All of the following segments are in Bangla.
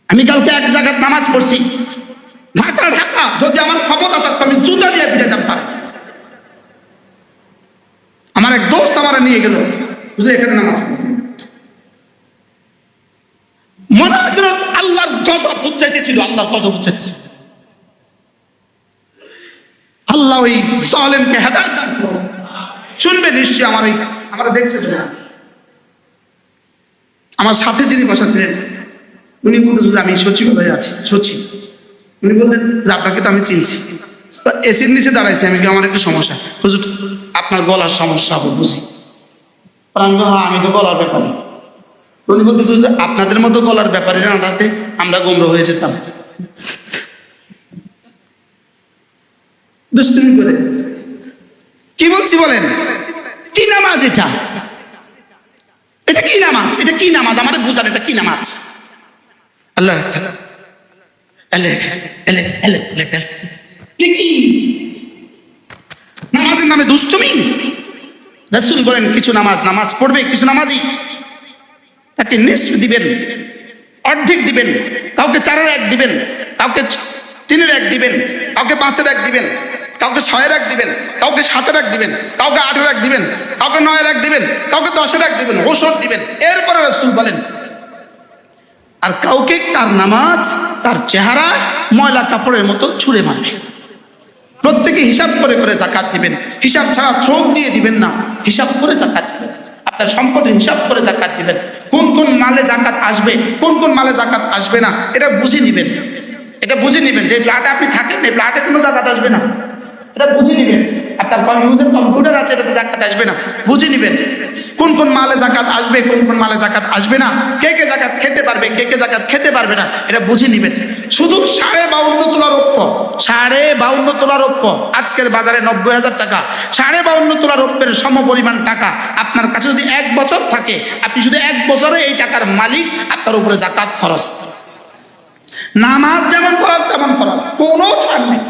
আমি কালকে এক জায়গায় নামাজ পড়ছি, ঢাকা ঢাকা, যদি আমার ক্ষমতা থাকতো আমি জুতা দিয়ে পিটাতাম তার। আমার এক দোস্ত আমার নিয়ে গেল, বুঝলে এখানে নামাজ মনে হয়েছিল আল্লাহর গজব উচ্চাইতেছিল, আল্লাহর গজব উচ্চাইতেছিল। আল্লাহ ওই জালেমকে হেদায়েত দান করুন। শুনবে নিশ্চয়ই আমরা দেখছে, আমার সাথে যিনি বসা ছিলেন উনি বলতেছিলেন আমি সচিবালয়ে আছি, সচিব। উনি বললেন যে আপনাকে তো আমি চিনছি, এসির নিচে দাঁড়াইছি। আমি কি আমার একটু সমস্যা হুজুর, আপনার গলার সমস্যা হবে বুঝি। আমি হ্যাঁ, আমি তো গলার ব্যাপারে। উনি বলতেছে যে আপনাদের মতো গলার ব্যাপারে না তাতে আমরা গোমরা হয়ে যেতাম। দুষ্টুমি করে কি বলছি বলেন? কি নামাজ এটা? এটা কি নামাজ? এটা কি নামাজ? আমাদের বুঝান এটা কি নামাজ? আল্লাহ কি নামাজের নামে দুষ্টুমি? রাসূল বলেন কিছু নামাজ পড়বে, কিছু নামাজি তাকে নিসফ দিবেন, অর্ধেক দিবেন, কাউকে 4/1 দিবেন, কাউকে 3/1 দিবেন, কাউকে 5/1 দিবেন, কাউকে 6/1 দিবেন, কাউকে 7/1 দিবেন, কাউকে 8/1 দিবেন, কাউকে 9/1 দিবেন, কাউকে 10/1 দিবেন, ওষুধ দিবেন। এরপরে রাসূল বলেন আর কাউকে তার নামাজ, তার চেহারা ময়লা কাপড়ের মতো ছুঁড়ে মারবে। প্রত্যেকে হিসাব করে করে যাকাত দিবেন, হিসাব ছাড়া থ্রোক দিয়ে দিবেন না, হিসাব করে যাকাত দিবেন। আপনার সম্পদের হিসাব করে যাকাত দিবেন। কোন কোন মালে যাকাত আসবে, কোন কোন মালে যাকাত আসবে না, এটা বুঝে নিবেন। এটা বুঝে নিবেন যে ফ্ল্যাটে আপনি থাকেন, এই ফ্ল্যাটে কোনো যাকাত আসবে না, এটা বুঝে নিবেন। আপনার কম্পিউটার আছে, এটাতে যাকাত আসবে না, বুঝে নিবেন। কোন কোন মালে যাকাত আসবে, কোন কোন মালে যাকাত আসবে না, কে কে যাকাত খেতে পারবে, কে কে যাকাত খেতে পারবে না, এটা বুঝে নিবেন। শুধু 52.5 তোলা রৌপ্য, 52.5 তোলা রৌপ্য আজকের বাজারে 90,000 টাকা। 52.5 তোলা রৌপ্যের সমপরিমাণ টাকা আপনার কাছে যদি 1 বছর থাকে, আপনি শুধু 1 বছরে এই টাকার মালিক, আপনার উপরে যাকাত ফরজ। নামাজ যেমন ফরজ তেমন ফরজ, কোনো ছাড় নেই।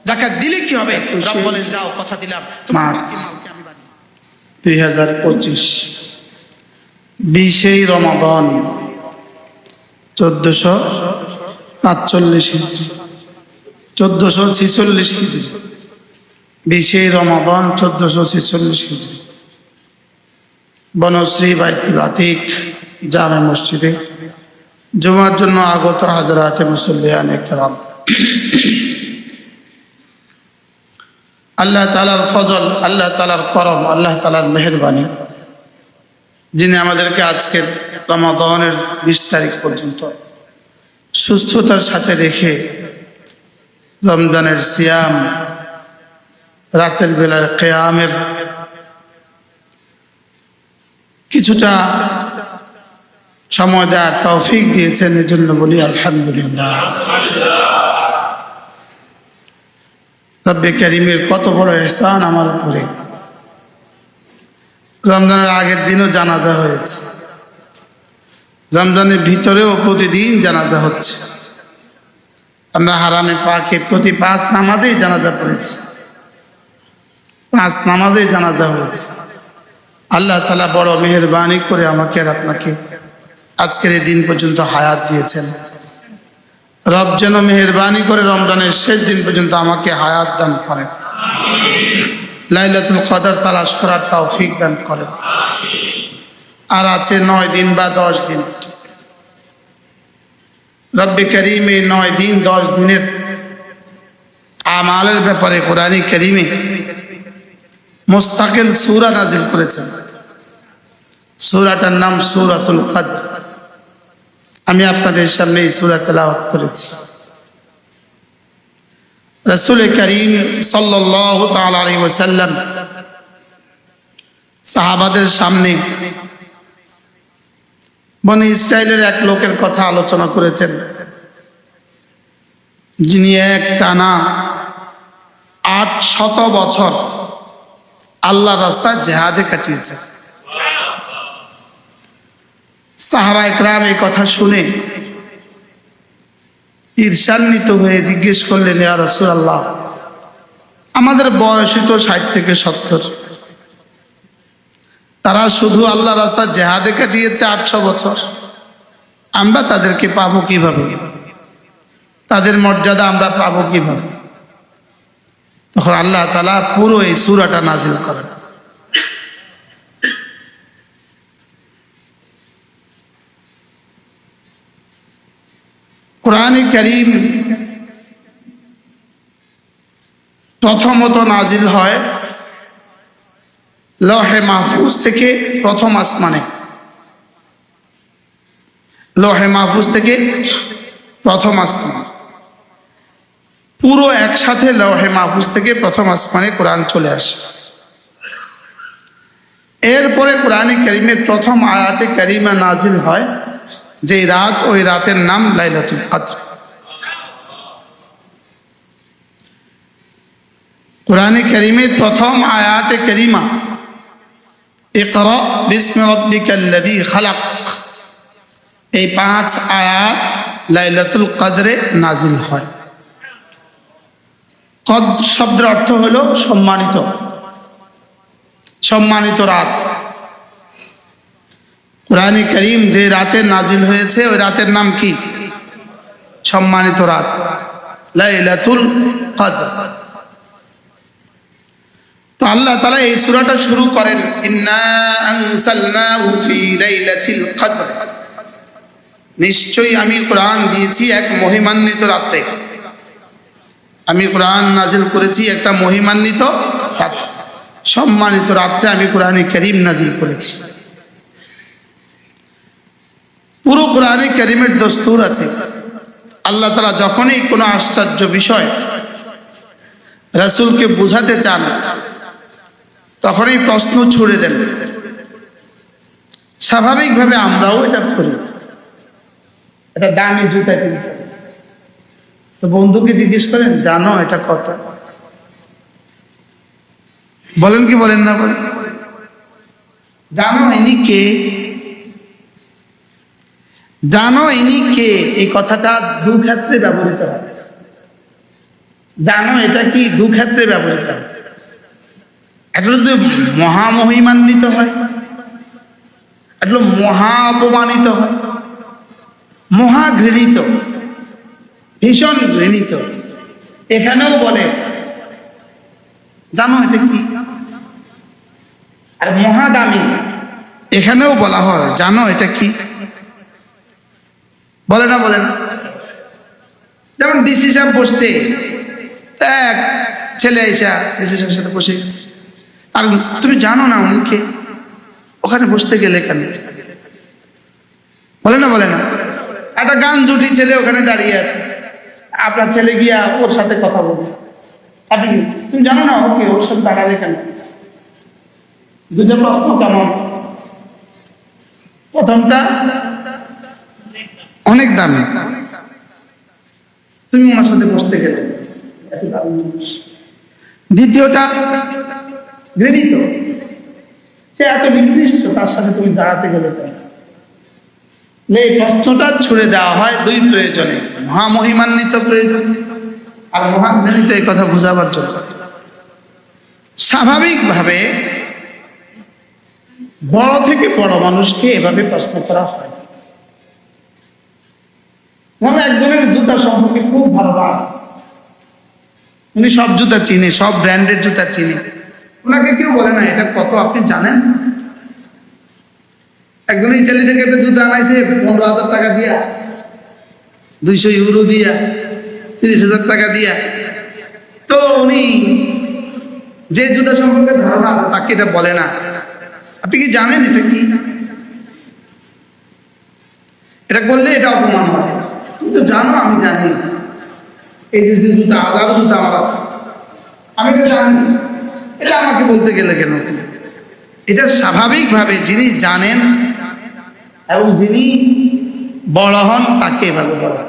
যাকাত দিলে কি হবে? রব বলেন যাও কথা দিলাম, তোমার বাকি মালকে আমি বাড়ি 2025 20 রমাদান 1445 হিজরি, 1446 হিজরি, 20 রমাদান 1446 হিজরি, বনশ্রী বাইতুল আতিক জামে মসজিদে জুমার জন্য আগত হাজরাতে মুসল্লিয়ান কিরাম, আল্লাহ তাআলার ফজল, আল্লাহ তাআলার করম, আল্লাহ তাআলার মেহেরবানি, যিনি আমাদেরকে আজকের রমাদানের 20 তারিখ পর্যন্ত সুস্থতার সাথে রেখে রমজানের সিয়াম, রাতের বেলায় কিয়ামের কিছুটা সময় দেওয়ার তৌফিক দিয়েছেন, এজন্য বলি আলহামদুলিল্লাহ। রব্বে কারীমের কত বড় ইহসান আমার উপরে। রমজানের আগের দিনও জানাজা হয়েছে, রমজানের ভিতরেও প্রতিদিন জানাজা হচ্ছে। আমরা হারামে পাকে প্রতি 5 নামাজেই জানাজা পড়েছি, 5 নামাজেই জানাজা হয়েছে। আল্লাহ তাআলা বড় মেহেরবানি করে আমাকে আর আপনাকে আজকের এই দিন পর্যন্ত হায়াত দিয়েছেন। রব যেন মেহেরবানি করে রমজানের শেষ দিন পর্যন্ত আমাকে হায়াত দান করেন, লাইলাতুল কদর তালাশ করার তৌফিক দান করেন। আর আছে 9 দিন বা 10 দিন। রব্বে কারীম এই 9 দিন 10 দিনের আমালের ব্যাপারে কোরআনে কারীমে মুস্তাকিল সূরা নাযিল করেছেন। সূরাটার নাম সূরাতুল কদর। আমি আপনাদের সামনে এই সূরা তেলাওয়াত করেছি। রাসূল করিম সাল্লাল্লাহু তাআলা আলাইহি ওয়াসাল্লাম সাহাবাদের সামনে বনি ইসরাইলের এক লোকের কথা আলোচনা করেছেন, যিনি এক টানা 800 বছর আল্লাহর রাস্তায় জিহাদে কাটিয়েছেন। সাহাবায়ে কেরাম এই কথা শুনে ঈর্ষান্বিত হয়ে জিজ্ঞেস করলেন, ইয়া রাসূলুল্লাহ, আমাদের বয়সই তো 60 থেকে 70, তারা শুধু আল্লাহর রাস্তায় জিহাদে কাটিয়েছে 800 বছর, আমরা তাদেরকে পাবো কিভাবে, তাদের মর্যাদা আমরা পাবো কিভাবে? তখন আল্লাহ তাআলা পুরো এই সূরাটা নাজিল করেন। কোরআনে কারীম প্রথমত নাজিল হয় লৌহে মাহফুজ থেকে, প্রথম আসমানে, লৌহে মাহফুজ থেকে প্রথম আসমান, পুরো একসাথে লৌহে মাহফুজ থেকে প্রথম আসমানে কোরআন চলে আসে। এরপরে কোরআনে কারীমের প্রথম আয়াতে কারিমা নাজিল হয় যে রাত, ওই রাতের নাম লাইলাতুল কদর। কোরআনে কারীমের প্রথম আয়াতে কারিমা ইকরা বিসমি রাব্বিকাল্লাযী খালাক, এই 5 আয়াত লাইলাতুল কদরে নাজিল হয়। কদর শব্দের অর্থ হলো সম্মানিত, সম্মানিত রাত। কোরআনে কারীম যে রাতে নাজিল হয়েছে ওই রাতের নাম কি? সম্মানিত রাত, লাইলাতুল কদর। তো আল্লাহ তাআলা এই সূরাটা শুরু করেন ইন্না আনসালনাহু ফি লাইলাতিল কদর, নিশ্চয়ই আমি কোরআন দিয়েছি এক মহিমান্বিত রাত্রে। আমি কোরআন নাজিল করেছি একটা মহিমান্বিত রাত্রে, সম্মানিত রাত্রে আমি কোরআনে কারীম নাজিল করেছি। পুরো কোরআনে কারীমের দস্তুর আছে। আল্লাহ তাআলা যখনই কোনো আশ্চর্য বিষয় রাসূলকে বোঝাতে চান তখনই প্রশ্ন ছুড়ে দেন। স্বাভাবিকভাবে আমরাও এটা করি। এটা দামি জুতা কিনছে, তো বন্ধুকে জিজ্ঞেস করেন জানো এটা কত? বলেন কি বলেন না? বলেন জানো ইনি কে? জানো ইনি কে, এই কথাটা দু ক্ষেত্রে ব্যবহৃত হয়। জানো এটা কি, দু ক্ষেত্রে ব্যবহৃত হয়। একটা যদি মহামহিমান্বিত হয়, একটা মহা অপমানিত হয়, মহা ঘৃণিত, ভীষণ ঘৃণিত। এখানেও বলে জানো এটা কি, আর মহা দামি, এখানেও বলা হয় জানো এটা কি। বলে না? বলে না? যেমন ডিসি সাহেব বসছে, এক ছেলে এসে ডিসি সাহেবের সাথে বসে গেছে, আর তুমি জানো না উনি কে? ওখানে বসতে গেলে কেন? বলে না? বলে না? একটা গান জুটি ছেলে ওখানে দাঁড়িয়ে আছে, আপনার ছেলে গিয়া ওর সাথে কথা বলছে, আপনি তুমি জানো না ওকে, ওর সাথে দাঁড়ালে কেন? দুটো প্রশ্ন কেমন? প্রথমটা অনেক দামি, তুমি ওনার সাথে বসতে গেলে। দ্বিতীয়টা ঘৃণিত, সে এত নিকৃষ্ট, তার সাথে তুমি দাঁড়াতে গেলে কেন? এই প্রশ্নটা ছুড়ে দেওয়া হয় দুই প্রয়োজনে, মহামহিমান্বিত প্রয়োজন আর মহাঘৃণিত, এই কথা বোঝাবার জন্য। স্বাভাবিকভাবে বড় থেকে বড় মানুষকে এভাবে প্রশ্ন করা হয়। যেমন একজনের জুতা সম্পর্কে খুব ভালো আছে, উনি সব জুতা চিনে, সব ব্র্যান্ডের জুতা চিনে, ওনাকে কেউ বলে না এটা কত আপনি জানেন? একজন ইটালি থেকে একটা জুতা আনাইছে 15,000 টাকা দিয়া, 200 ইউরো দিয়া, 30,000 টাকা দিয়া। তো উনি যে জুতা সম্পর্কে ধারণা আছে তাকে এটা বলে না। আপনি কি জানেন এটা কি? এটা বললে এটা অপমান হয়। তুমি তো জানো আমি জানি, এই যে জুতা, হাজারো জুতা আমার আছে, আমি এটা জানি, এটা আমাকে বলতে গেলে কেন? এটা স্বাভাবিকভাবে যিনি জানেন এবং যিনি বড় হন তাকে এভাবে বলা।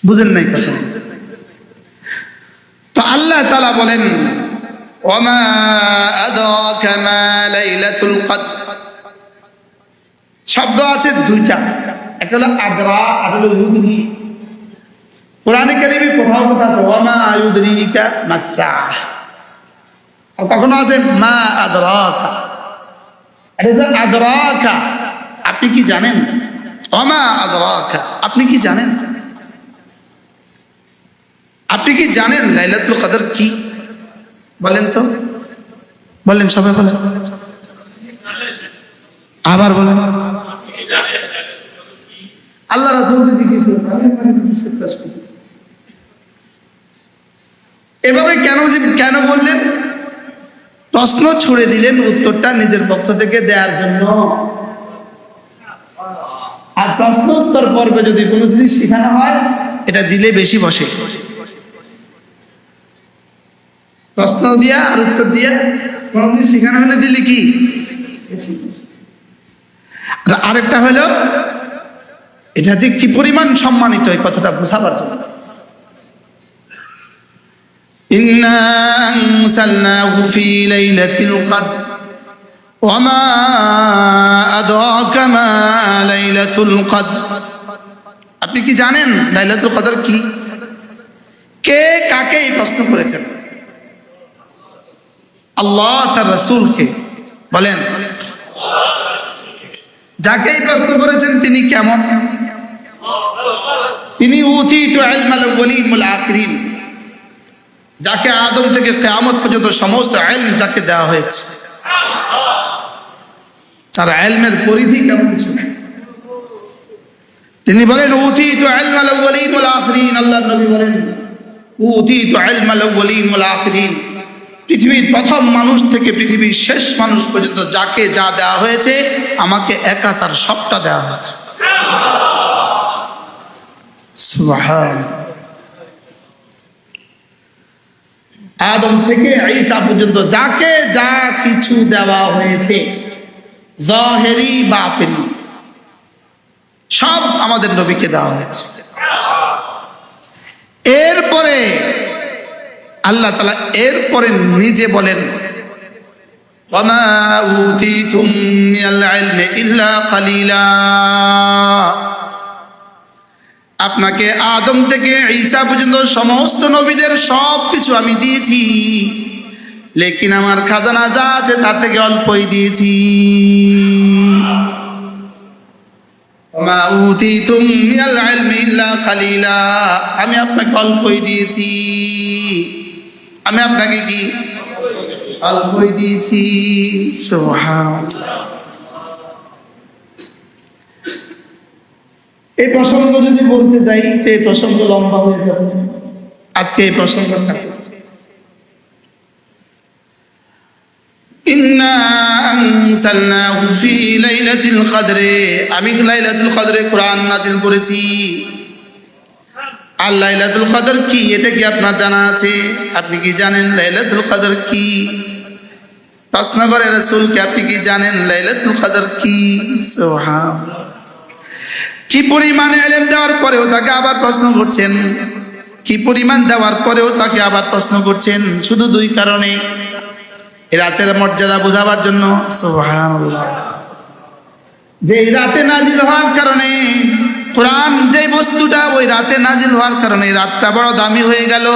বুঝেন নাই কথা? তো আল্লাহ তাআলা বলেন ওয়ামা আদরাকা মা লাইলাতুল কদর। শব্দ আছে দুইটা, একটা হলো আদরা, আর হলো ইউদরি। কোরআনে কারীমে কোথাও কোথাও আছে ওয়ামা ইউদরিকা মাসসাহ, আর কখনো আছে মা আদরাকা। এটা হচ্ছে আদরাকা, আপনি কি জানেন? ওমা আদরাকা, আপনি কি জানেন? আপনি কি জানেন লাইলাতুল কদর কি? বলেন তো, বলেন, সবাই বলেন, আবার বলেন। আল্লাহ রাসূলকে জিজ্ঞেস করুন, আমি আপনাকে জিজ্ঞেস করি। এভাবে কেন বললেন? প্রশ্ন ছুড়ে দিলেন, উত্তরটা নিজের পক্ষ থেকে দেওয়ার জন্য। আর প্রশ্ন উত্তর পর্বে যদি কোনো জিনিস শেখানো হয়, এটা দিলে বেশি বসে। প্রশ্ন দিয়া আর উত্তর দিয়া কোনো জিনিস শেখানো হলে দিলে কি বেশি বসে। আরেকটা হলো, এটা যে কি পরিমাণ সম্মানিত, এই কথাটা বোঝাবার জন্য। ইন্না আনসালনাহু ফি লাইলাতিল কদর ওয়া মা আদরাকা মা লাইলাতুল কদর। আপনি কি জানেন লাইলাতুল কদর কি? কে কাকে এই প্রশ্ন করেছেন? আল্লাহ তার রাসূলকে। বলেন, যাকে এই প্রশ্ন করেছেন তিনি কেমন? তিনি উতীতু ইলমাল আউয়ালিন ওয়াল আখিরিন, যাকে আদম থেকে কিয়ামত পর্যন্ত সমস্ত ইলম যাকে দেওয়া হয়েছে, তার ইলমের পরিধি কেমন ছিল? তিনি বলেন উতীতু ইলমাল আউয়ালিন ওয়াল আখিরিন। আল্লাহর নবী বলেন উতীতু ইলমাল আউয়ালিন ওয়াল আখিরিন, পৃথিবীর প্রথম মানুষ থেকে পৃথিবীর শেষ মানুষ পর্যন্ত যাকে যা দেওয়া হয়েছে, আমাকে একা তার সবটা দেওয়া হয়েছে। সুবহান। আদম থেকে ঈসা পর্যন্ত যাকে যা কিছু দেওয়া হয়েছে, জাহেরি বাতিনি, সব আমাদের নবীকে দেওয়া হয়েছে। এরপরে আল্লাহ তাআলা এরপরে নিজে বলেন ওয়ামা উতীতুম মিনাল ইলমি ইল্লা কালিলা, আপনাকে আদম থেকে ঈসা পর্যন্ত সমস্ত নবীদের সব কিছু আমি দিয়েছি, লেকিন আমার খাজানা যা আছে তার থেকে অল্পই দিয়েছি। ওয়ামা উতীতুম মিনাল ইলমি ইল্লা কালিলা, আমি আপনাকে অল্পই দিয়েছি। আমি আপনাকে কি অল্পই দিয়েছি। সুবহানাল্লাহ। এই প্রসঙ্গ যদি বলতে যাই তো এই প্রসঙ্গ লম্বা হয়ে যাবে। আজকে এই প্রসঙ্গটা ইন্না আনসালনাহু ফি লাইলাতিল কদরে, আমি লাইলাতুল কদরে কোরআন নাযিল করেছি। আর লাইলাতুল কদর কি, এটা কি আপনার জানা আছে? আপনি কি জানেন লাইলাতুল কদর কি? প্রশ্ন করে রাসূলকে, আপনি কি জানেন লাইলাতুল কদর কি? সুবহানাল্লাহ। কি পরিমাণ ইলম দেওয়ার পরেও তাকে আবার প্রশ্ন করছেন, কি পরিমাণ দেওয়ার পরেও তাকে আবার প্রশ্ন করছেন, শুধু দুই কারণে, এই রাতের মর্যাদা বোঝাবার জন্য। সুবহানাল্লাহ। যে রাতে নাজিল হওয়ার কারণে কোরআন, যে বস্তুটা ওই রাতে নাজিল হওয়ার কারণে রাতটা বড় দামি হয়ে গেল।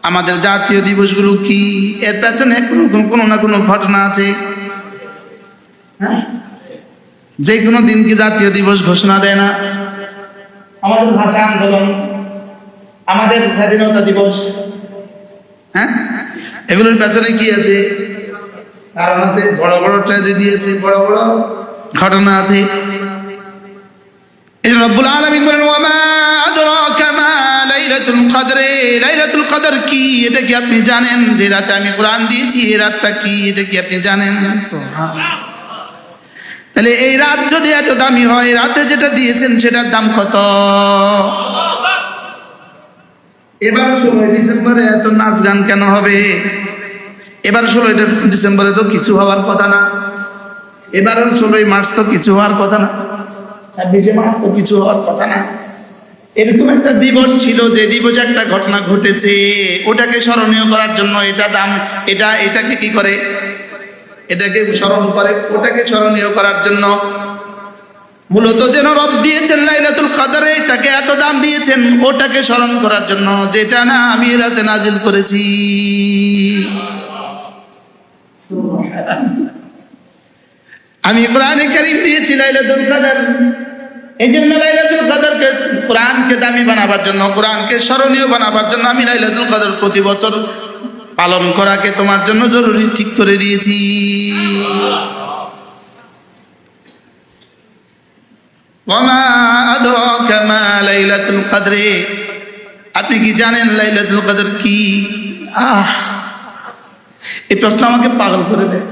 আমাদের জাতীয় দিবসগুলো কি, এর পেছনে কোনো না কোনো ঘটনা আছে। হ্যাঁ, যে কোনো দিন কি জাতীয় দিবস ঘোষণা দেয় না? আমাদের ভাষা আন্দোলন, আমাদের স্বাধীনতা দিবস, হ্যাঁ, এগুলোর পেছনে কি আছে? কারণ আছে, বড় বড় ট্র্যাজেডি আছে, বড় বড় ঘটনা আছে। এই রব্বুল আলামিন বলেন ওয়ামা আদরাকা মা লাইলাতুল কদর, লাইলাতুল কদর কি, এটা কি আপনি জানেন? যে রাতে আমি কোরআন দিয়েছি এই রাতটা কি, এটা কি আপনি জানেন? সুবহানাল্লাহ। তাহলে এই রাত যদি এত দামি হয়, রাতে যেটা দিয়েছেন সেটার দাম কত? এবার 16 ডিসেম্বরে এত নাচ গান কেন হবে? এবার 16 ডিসেম্বরে তো কিছু হওয়ার কথা না। এবার 16 মার্চ তো কিছু হওয়ার কথা না। 26 মার্চ তো কিছু হওয়ার কথা না। এরকম একটা দিবস ছিল, যে দিবসে একটা ঘটনা ঘটেছে, ওটাকে স্মরণীয় করার জন্য এটা দাম, এটাকে কি করে, এটাকে স্মরণ করে, ওটাকে স্মরণীয় করার জন্য। মূলত যেন রব দিয়েছেন লাইলাতুল কদরে, তাকে এত দাম দিয়েছেন ওটাকে স্মরণ করার জন্য, যেটা না আমি রাতে নাজিল করেছি। আমি কোরআনে কারীম দিয়েছি লাইলাতুল কদর। এই জন্য লাইলাতুল কদরকে, কোরআনকে দামি বানাবার জন্য, কোরআনকে স্মরণীয় বানাবার জন্য আমি লাইলাতুল কদর প্রতি বছর পালন করাকে তোমার জন্য জরুরি ঠিক করে দিয়েছি। ওয়ামা আদরাকা মা লাইলাতুল কদর, আপনি কি জানেন লাইলাতুল কদর কি? এই প্রশ্ন আমাকে পাগল করে দেয়।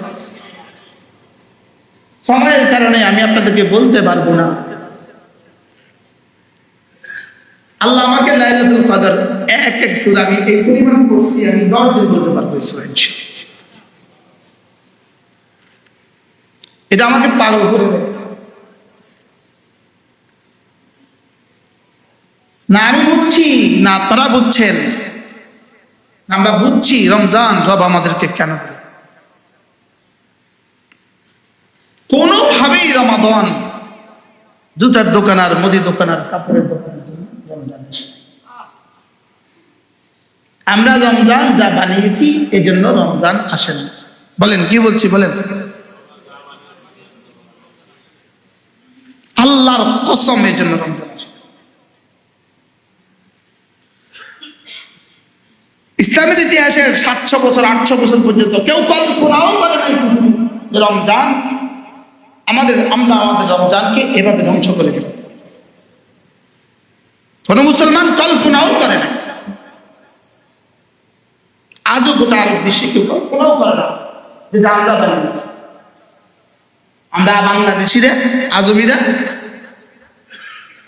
সময়ের কারণে আমি আপনাদেরকে বলতে পারবো না। আল্লাহ আমাকে লাইলাতুল কদর এক এক সূরা আমি এই পরিমাণ পড়ছি, আমি 10 দিন বলতে পারবো সূরা ইনশাআল্লাহ। এটা আমাকে পাগল করে দেয়। না আমি বুঝছি না আপনারা বুঝছেন, আমরা বুঝছি রমজান রব আমাদেরকে কেন দেয়। কোনোভাবেই রমাদান জুতার দোকান আর মুদি দোকান আর কাপড়ের দোকানের জন্য রমজান আসে। আমরা রমজান যা বানিয়েছি এজন্য রমজান আসে না। বলেন কি বলছি বলেন? আল্লাহর কসম এজন্য রমজান আসে। ইসলামের ইতিহাসে 700 বছর 800 বছর পর্যন্ত কেউ কল্পনাও করে নাই যে রমজান আমরা আমাদের রমজানকে এভাবে ধ্বংস করে দেব। কোন মুসলমান কল্পনাও করে না। আজও গোটা আরব বিশ্বে কেউ কল্পনাও করে না যেটা আমরা বানিয়েছি। আমরা বাংলাদেশিরা, আজমিরা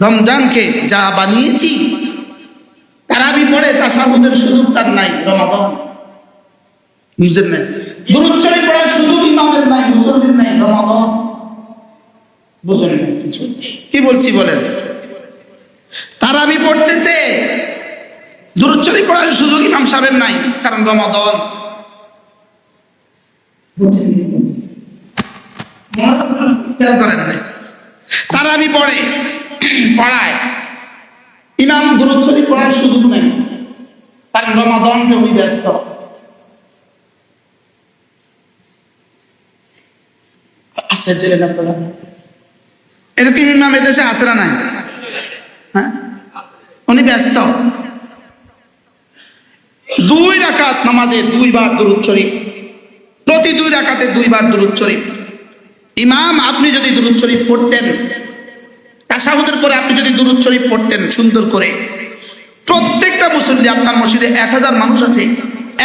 রমজানকে যা বানিয়েছি, তারাবি পড়ে তাশাহুদের সুযোগ তার নাই। রমাদান বুঝেন না? দুরূদ শরীফ পড়ার সুযোগ ইমামের নাই, মুসল্লির নাই। রমাদান বুঝেন না কিছু? কি বলছি বলেন? তারাবি পড়তেছে, দুরূদ শরীফ পড়ার সুযোগ ইমাম সাহেবের নাই, কারণ রমাদান। বুঝছেন? খেয়াল করেন নাই? তারাবি পড়ায় ইমাম দুরূদ শরীফ পড়ার সুযোগ নেই, কারণ রমাদানকে উনি ব্যস্ত। আছে জেলে না পড়া, এরকম ইমাম এদেশে আছে না নাই? হ্যাঁ, উনি ব্যস্ত। 2 রাকাত নামাজে 2 বার দুরূদ শরীফ, প্রতি 2 রাকাতে 2 বার দুরূদ শরীফ। ইমাম আপনি যদি দুরূদ শরীফ পড়তেন, তাশাহুদের পরে আপনি যদি দুরূদ শরীফ পড়তেন সুন্দর করে, প্রত্যেকটা মুসল্লি, আপনার মসজিদে 1000 মানুষ আছে,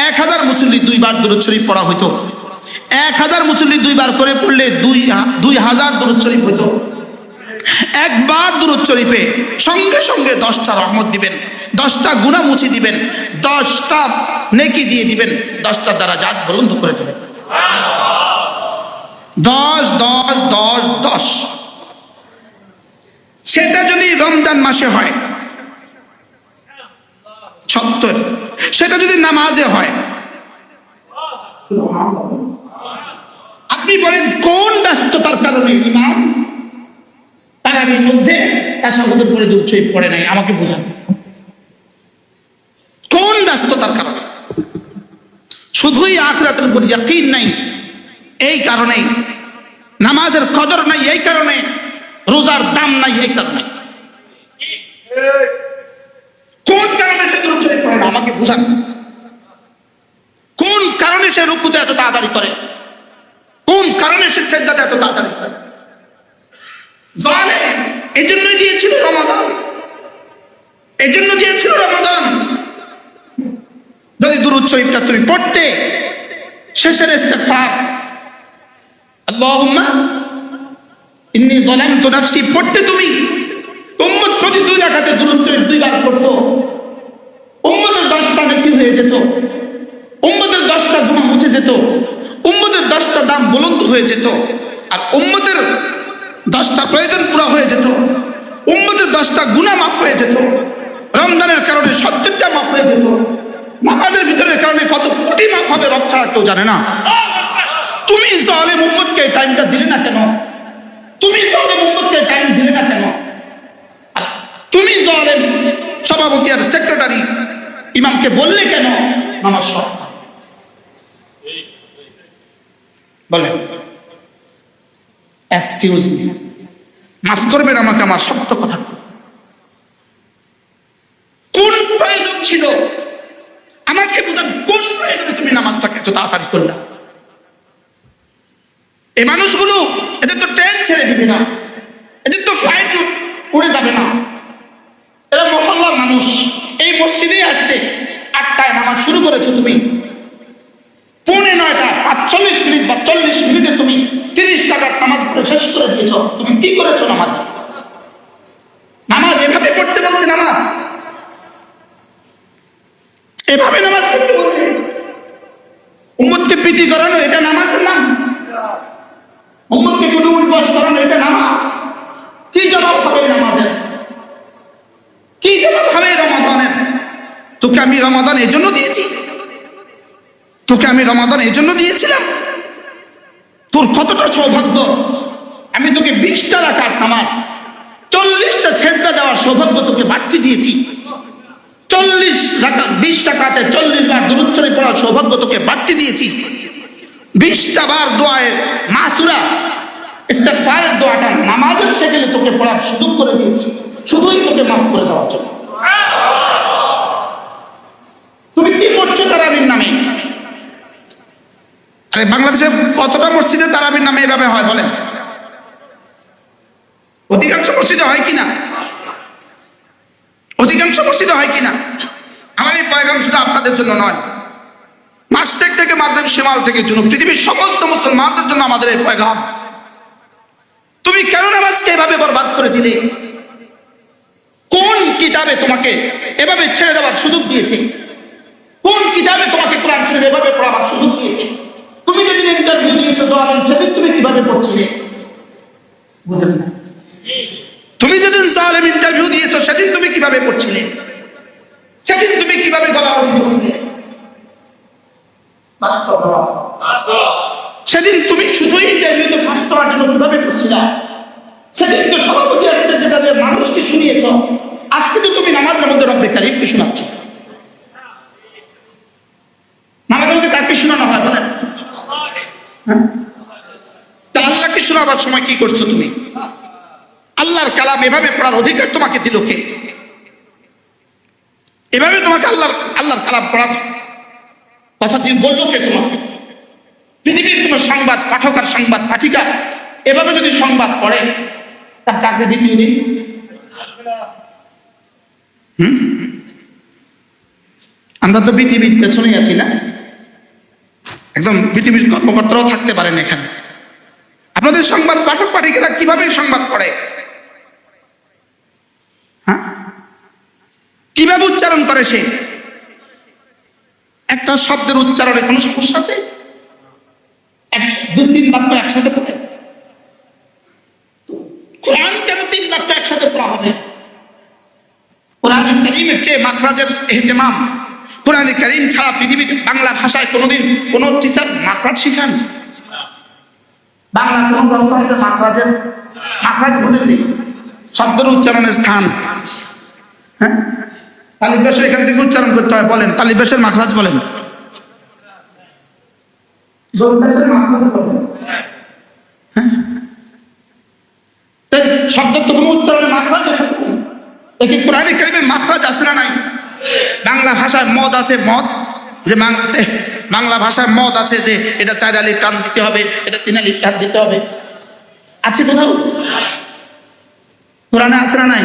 1000 মুসল্লি 2 বার দুরূদ শরীফ পড়া হইতো। 1000 মুসল্লি 2 বার করে পড়লে 2000 দুরূদ শরীফ হইতো। একবার দুরূদ শরীফে সঙ্গে সঙ্গে 10টা রহমত দিবেন, 10টা গুনাহ মুছে দিবেন, 10টা নেকি দিয়ে দিবেন, 10টা দারাজাত বুলন্দ করে দিবেন। 10 10 10 10। সেটা যদি রমজান মাসে হয় 70, সেটা যদি নামাজে হয়, আপনি বলেন কোন ব্যস্ততার কারণে ইমাম তারাবির মধ্যে তাশাহুদের পরে দুরূদ শরীফ পড়ে নাই? আমাকে বোঝান কোন ব্যস্ততার কারণে? শুধুই আখিরাতের উপর ইয়াকিন নাই, এই কারণে নামাজের কদর নাই, এই কারণে রোজার দাম নাই, এই কারণে। কোন কারণে সে দুরূদ শরীফ পড়ে না? আমাকে বুঝান কোন কারণে সে রুকুতে এত তাড়াতাড়ি করে, কোন কারণে সে সিজদাতে এত তাড়াতাড়ি করে? জালেম এজন্য দিয়েছিল রমাদান, এজন্য দিয়েছিল রমাদান। যদি দুরূদ শরীফটা তুমি পড়তে, শেষের ইস্তিগফার আল্লাহুম্মা ইন্নী যালামতু নাফসি পড়তে, তুমি উম্মত প্রতি 2 রাকাতে দুরূদ শরীফ 2 বার পড়তো, উম্মতের 10টা নেকি হয়ে যেত, উম্মতের 10টা গুনাহ মুছে যেত, উম্মতের 10টা দাম বুলন্দ হয়ে যেত, আর উম্মতের 10টা প্রয়োজন পুরা হয়ে যেত, উম্মতের 10টা গুনাহ মাফ হয়ে যেত। রমজানের কারণে 70টা মাফ হয়ে যেত। নামাজের ভিতরের কারণে কত কোটি মাফ হবে রব ছাড়া কেউ জানে না। তুমি জালেম উম্মতকে টাইমটা দিলে না কেন? তুমি জালেম উম্মতকে টাইম দিলে না কেন? আর তুমি জালেম সভাপতি আর সেক্রেটারি ইমামকে বললে কেন নামাজ সব? বলেন এক্সকিউজ মি, মাফ করবেন আমাকে আমার সত্য কথা। কোন প্রয়োজন ছিল আমাকে বুঝান, কোন প্রয়োজনে তুমি নামাজটাকে এত তাড়াতাড়ি করলা? এই মানুষগুলো, এদের তো ট্রেন ছেড়ে দিবে না, এদের তো ফ্লাইট উড়ে যাবে না। এরা মহল্লার মানুষ, এই মসজিদে আসছে, 8টায় নামাজ শুরু করেছো তুমি, 8:45 45 মিনিট বা 40 মিনিটে তুমি 30 টাকার নামাজ পড়ে শেষ করে দিয়েছো। তুমি কি করেছো নামাজ? নামাজ এভাবে পড়তে বলছে, নামাজ এভাবে নামাজ পড়তে বলছে। উম্মতকে প্রীতি করানো এটা নামাজের নাম? উম্মতকে কোনো উঠবস করানো এটা নামাজ? কি জবাব হবে নামাজের? কি জবাব হবে রমাদানের? তোকে আমি রমাদান এই জন্য দিয়েছি, তোকে আমি রমাদান এই জন্য দিয়েছিলাম। তোর কতটা সৌভাগ্য, আমি তোকে 20টা রাকাত নামাজ, 40টা সেজদা দেওয়ার সৌভাগ্য তোকে বাড়তি দিয়েছি। 40 রাকাত, 20 রাকাতে 40 বার দুরূদ শরীফ পড়ার সৌভাগ্য তোকে বাড়তি দিয়েছি। 20টা বার দোয়ায়ে মাসুরা ইস্তিগফারের দোয়াটা নামাজের শেষে তোকে পড়ার সুযোগ করে দিয়েছি, শুধুই তোকে মাফ করে দেওয়ার জন্য। তুমি কি করছো তারাবির নামে? আরে বাংলাদেশে কতটা মসজিদে তারাবির নামে এভাবে হয় বলেন? অধিকাংশ মসজিদে হয় কিনা? অধিকাংশ মসজিদে হয় কিনা? আমার এই পয়গাম শুধু আপনাদের জন্য নয়, মাসটেক থেকে মাগরিব, শিমাল থেকে জুনুব, পৃথিবীর সমস্ত মুসলমানদের জন্য আমাদের এই পয়গাম। তুমি কেন নামাজকে এভাবে বরবাদ করে দিলে? কোন কিতাবে তোমাকে এভাবে ছেড়ে দেওয়ার সুযোগ দিয়েছে? কোন কিতাবে তোমাকে কোরআন শরীফ এভাবে পড়াবার সুযোগ দিয়েছে? তুমি যেদিন ইন্টারভিউ দিয়েছো তো আলম, সেদিন তুমি কিভাবে পড়ছিলে? বুঝলেন না? তুমি যেদিন সালেম ইন্টারভিউ দিয়েছো সেদিন তুমি কিভাবে পড়ছিলে? সেদিন তুমি কিভাবে গলাবাজি করছিলে? সেদিন তুমি শুধু ইন্টারভিউতে ফার্স্ট করার জন্য কিভাবে করছিলা? সেদিন তো সভাপতি আর সেক্রেটারিদের মানুষকে শুনিয়েছ, আজকে তো তুমি নামাজের মধ্যে রব্বে কারীমকে শোনাচ্ছ। নামাজের মধ্যে কাকে শোনানো হয় বলেন? তা আল্লাহকে শোনাবার সময় কি করছো তুমি? আল্লাহর কালাম এভাবে পড়ার অধিকার তোমাকে দিল কে? এভাবে তোমাকে আল্লাহর কালাম পড়ার কথা দিয়ে বললো কে তোমাকে? পৃথিবীর কোন সংবাদ পাঠক আর সংবাদ পাঠিকা এভাবে যদি সংবাদ পড়ে, তার চাকরি দ্বিতীয় দিন। আমরা তো পৃথিবীর পেছনেই আছি না? একদম পৃথিবীর কর্মকর্তারাও থাকতে পারেন এখানে। আপনাদের সংবাদ পাঠক পাঠিকারা কিভাবে সংবাদ পড়ে? হ্যাঁ, কিভাবে উচ্চারণ করে সে? একটা শব্দের উচ্চারণে কোনো সমস্যা আছে? 2-3 বাক্য একসাথে পড়ে? কোরআন কেন 3 বাক্য একসাথে পড়া হবে? কোরআন কারীমের চেয়ে মাখরাজের ইহতিমাম। কোরআন কারীম ছাড়া পৃথিবীতে বাংলা ভাষায় কোনোদিন কোনো টিচার মাখরাজ শিখান? বাংলা কোন গ্রন্থ আছে মাখরাজের? মাখরাজ বুঝেননি? শব্দের উচ্চারণের স্থান। হ্যাঁ, তালিব বেশ এখান থেকে উচ্চারণ করতে হয়, বলেন তালিব বেশের মাখরাজ বলেন। শব্দ তো কোনো উচ্চারণে মাখরাজ দেখি কোরআনে কারীমের মাখরাজ আছে না নাই? বাংলা ভাষায় মদ আছে, মদ যে বাংলা ভাষায় মদ আছে যে এটা 4 আলিফ টান দিতে হবে, এটা 3 আলিফ টান দিতে হবে, আছে কোথাও? কোরআনে আছে না নাই?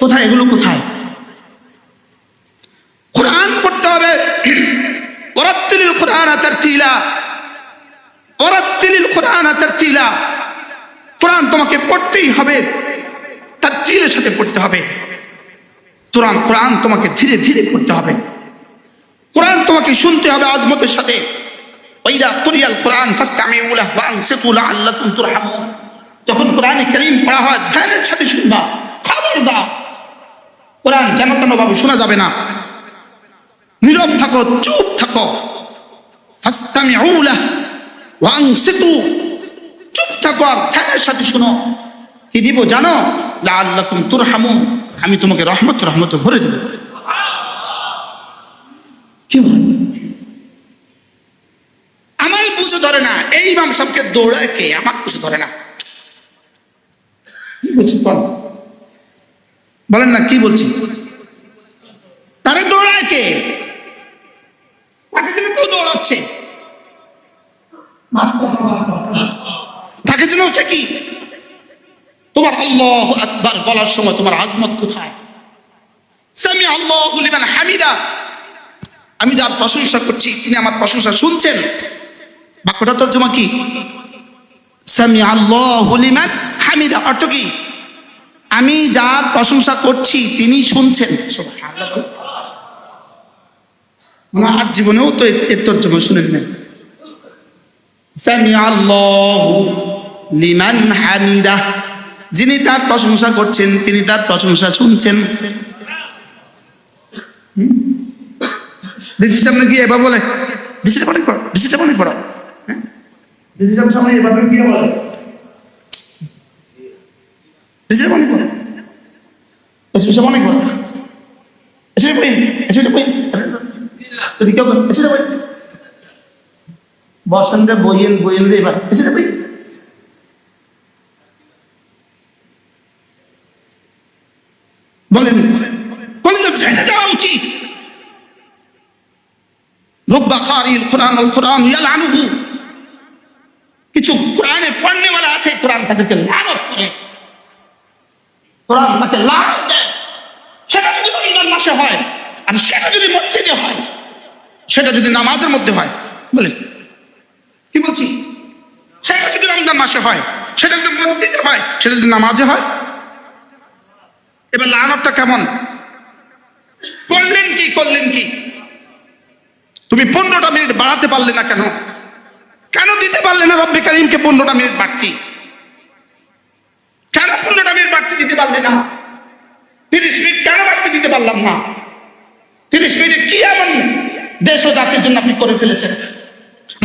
কোথায় এগুলো? কোথায়? কোরআন পড়তে হবে। ওয়ারাত্তিলিল কুরআনা তারতিলা, ওয়ারাত্তিলিল কুরআনা তারতিলা। কোরআন তোমাকে পড়তেই হবে, তারতিলের সাথে পড়তে হবে। কোরআন তোমাকে ধীরে ধীরে পড়তে হবে। কোরআন তোমাকে শুনতে হবে আজমতের সাথে। ওয়াইদা কুরিয়াল কোরআন ফাসতামিউ লাহু ওয়া আনসিতু লাআল্লাকুম তুরহামুন। যখন কোরআনে কারীম পড়া হয় ধ্যানের সাথে শুনবা, খবরদার কোরআন যেন তেনভাবে শোনা যাবে না। নীরব থাকো, চুপ থাকো। ফাসতামিউ লাহু ওয়া আনসিতু, চুপ থাকো আর ধ্যানের সাথে শোনো। কি দিব জানো? লাআল্লাকুম তুরহামুন, আমি তোমাকে রহমতে ভরে দেব। কি বল? আমার বুঝে ধরে না, এই ইমাম সাহেবকে দৌড়ায় কে? আমার বুঝে ধরে না। কি বলছি বলেন না, কি বলছি? তারে দৌড়ায় কে? তাকে জন্য কেউ দৌড়াচ্ছে, তাকে জন্য হচ্ছে কি? তোমার আল্লাহু আকবার বলার সময় তোমার আজমত কোথায়? সামি আল্লাহু লিমান হামিদা, আমি যার প্রশংসা করছি তিনি আমার প্রশংসা শুনছেন। বাক্যটা তর্জমা কি? সামি আল্লাহু লিমান হামিদা অর্থ কি? আমি যার প্রশংসা করছি তিনি শুনছেন। আমার জীবনেও তো এর তর্জমা শুনেন না। সামি আল্লাহু লিমান হামিদা, যিনি তার প্রশংসা করছেন তিনি তার প্রশংসা শুনছেন। ডিসির সামনে গিয়ে এবার বলে, ডিসিটা অনেক বড়, ডিসিটা অনেক বড়, হ্যাঁ ডিসির সামনে এভাবে গিয়ে বলে, ডিসিটা অনেক বড়, ডিসিটা অনেক বড়, এসে বই, এসে বই, যদি কেউ এসে বই, বসন্তে বইয়েন বইয়েন রে এবার এসে বই। বলেন কলেজে ফেটে যাওয়া উচিত। রব্বা কারিল কোরআন আল কোরআন ইয়ালানুহু, কিছু কোরআনে পড়নেওয়ালা আছে কোরআন তাদেরকে লানত করে, কোরআন তাকে লানত দেয়। সেটা যদি রমজান মাসে হয় আর সেটা যদি মসজিদে হয়, সেটা যদি নামাজের মধ্যে হয়, বলেন কি বলছি? সেটা যদি রমজান মাসে হয়, সেটা যদি মসজিদে হয়, সেটা যদি নামাজে হয়, এবার লানতটা কেমন? করলেন কি করলেন কি? তুমি 15টা মিনিট বাড়াতে পারলে না কেন? কেন দিতে পারলে না রব্বে কারীমকে 15টা মিনিট বাড়তি? কেন 15টা মিনিট বাড়তি দিতে পারলে না? 30 মিনিট কেন বাড়তি দিতে পারলাম না? 30 মিনিটে কি এমন দেশ ও জাতির জন্য আপনি করে ফেলেছেন?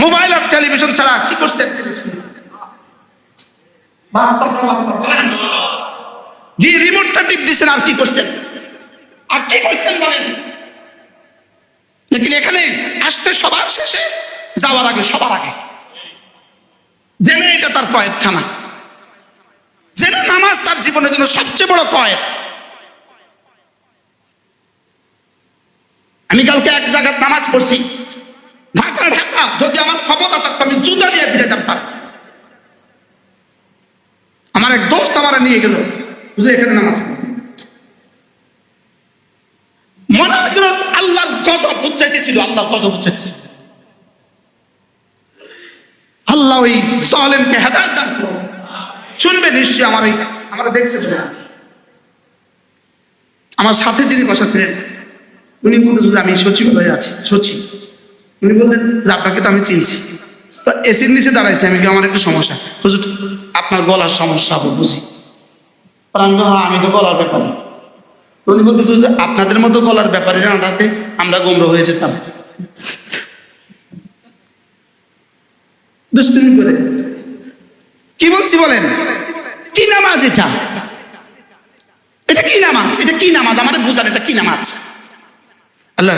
মোবাইল আর টেলিভিশন ছাড়া কি করছেন? 30 মিনিট রিমোটটা টিপ দিচ্ছেন, আর কি করছেন? আর কি করছেন বলেন? লেকিন এখানে আসতে সবার শেষে, যাওয়ার আগে সবার আগে, জেনে এটা তার কয়েদখানা, যেন নামাজ তার জীবনের জন্য সবচেয়ে বড় কয়েদ। আমি কালকে এক জায়গায় নামাজ পড়ছি, ঢাকা, যদি আমার ক্ষমতা থাকতো আমি জুতা দিয়ে ফিরে যেতাম। আমার এক দোস্ত আমার নিয়ে গেল, বুঝলে এখানে নামাজ মনে হয়েছিল আল্লাহর গজব উচ্চাইতেছিল, আল্লাহর গজব উচ্চাইতেছিল। আল্লাহ ওই জালেমকে হেদায়েত দান করো। শুনবে নিশ্চয়ই, আমরা দেখছে, আমার সাথে যিনি বসা ছিলেন উনি বলতে, আমি সচিবালয়ে আছি, সচিব। উনি বললেন যে আপনাকে তো আমি চিনছি। তো এসির নিচে দাঁড়াইছি, আমি কি আমার একটু সমস্যা, হুজুর আপনার গলার সমস্যা বুঝি। আমি আমি তো গলার ব্যাপারে। উনি বলতেছে যে আপনাদের মতো গলার ব্যাপারে না তাতে আমরা গোমরা হয়ে যেতাম। দুষ্টুমি করে কি বলছি বলেন? কি নামাজ এটা? এটা কি নামাজ? এটা কি নামাজ? আমাদের বুঝান এটা কি নামাজ? আল্লাহ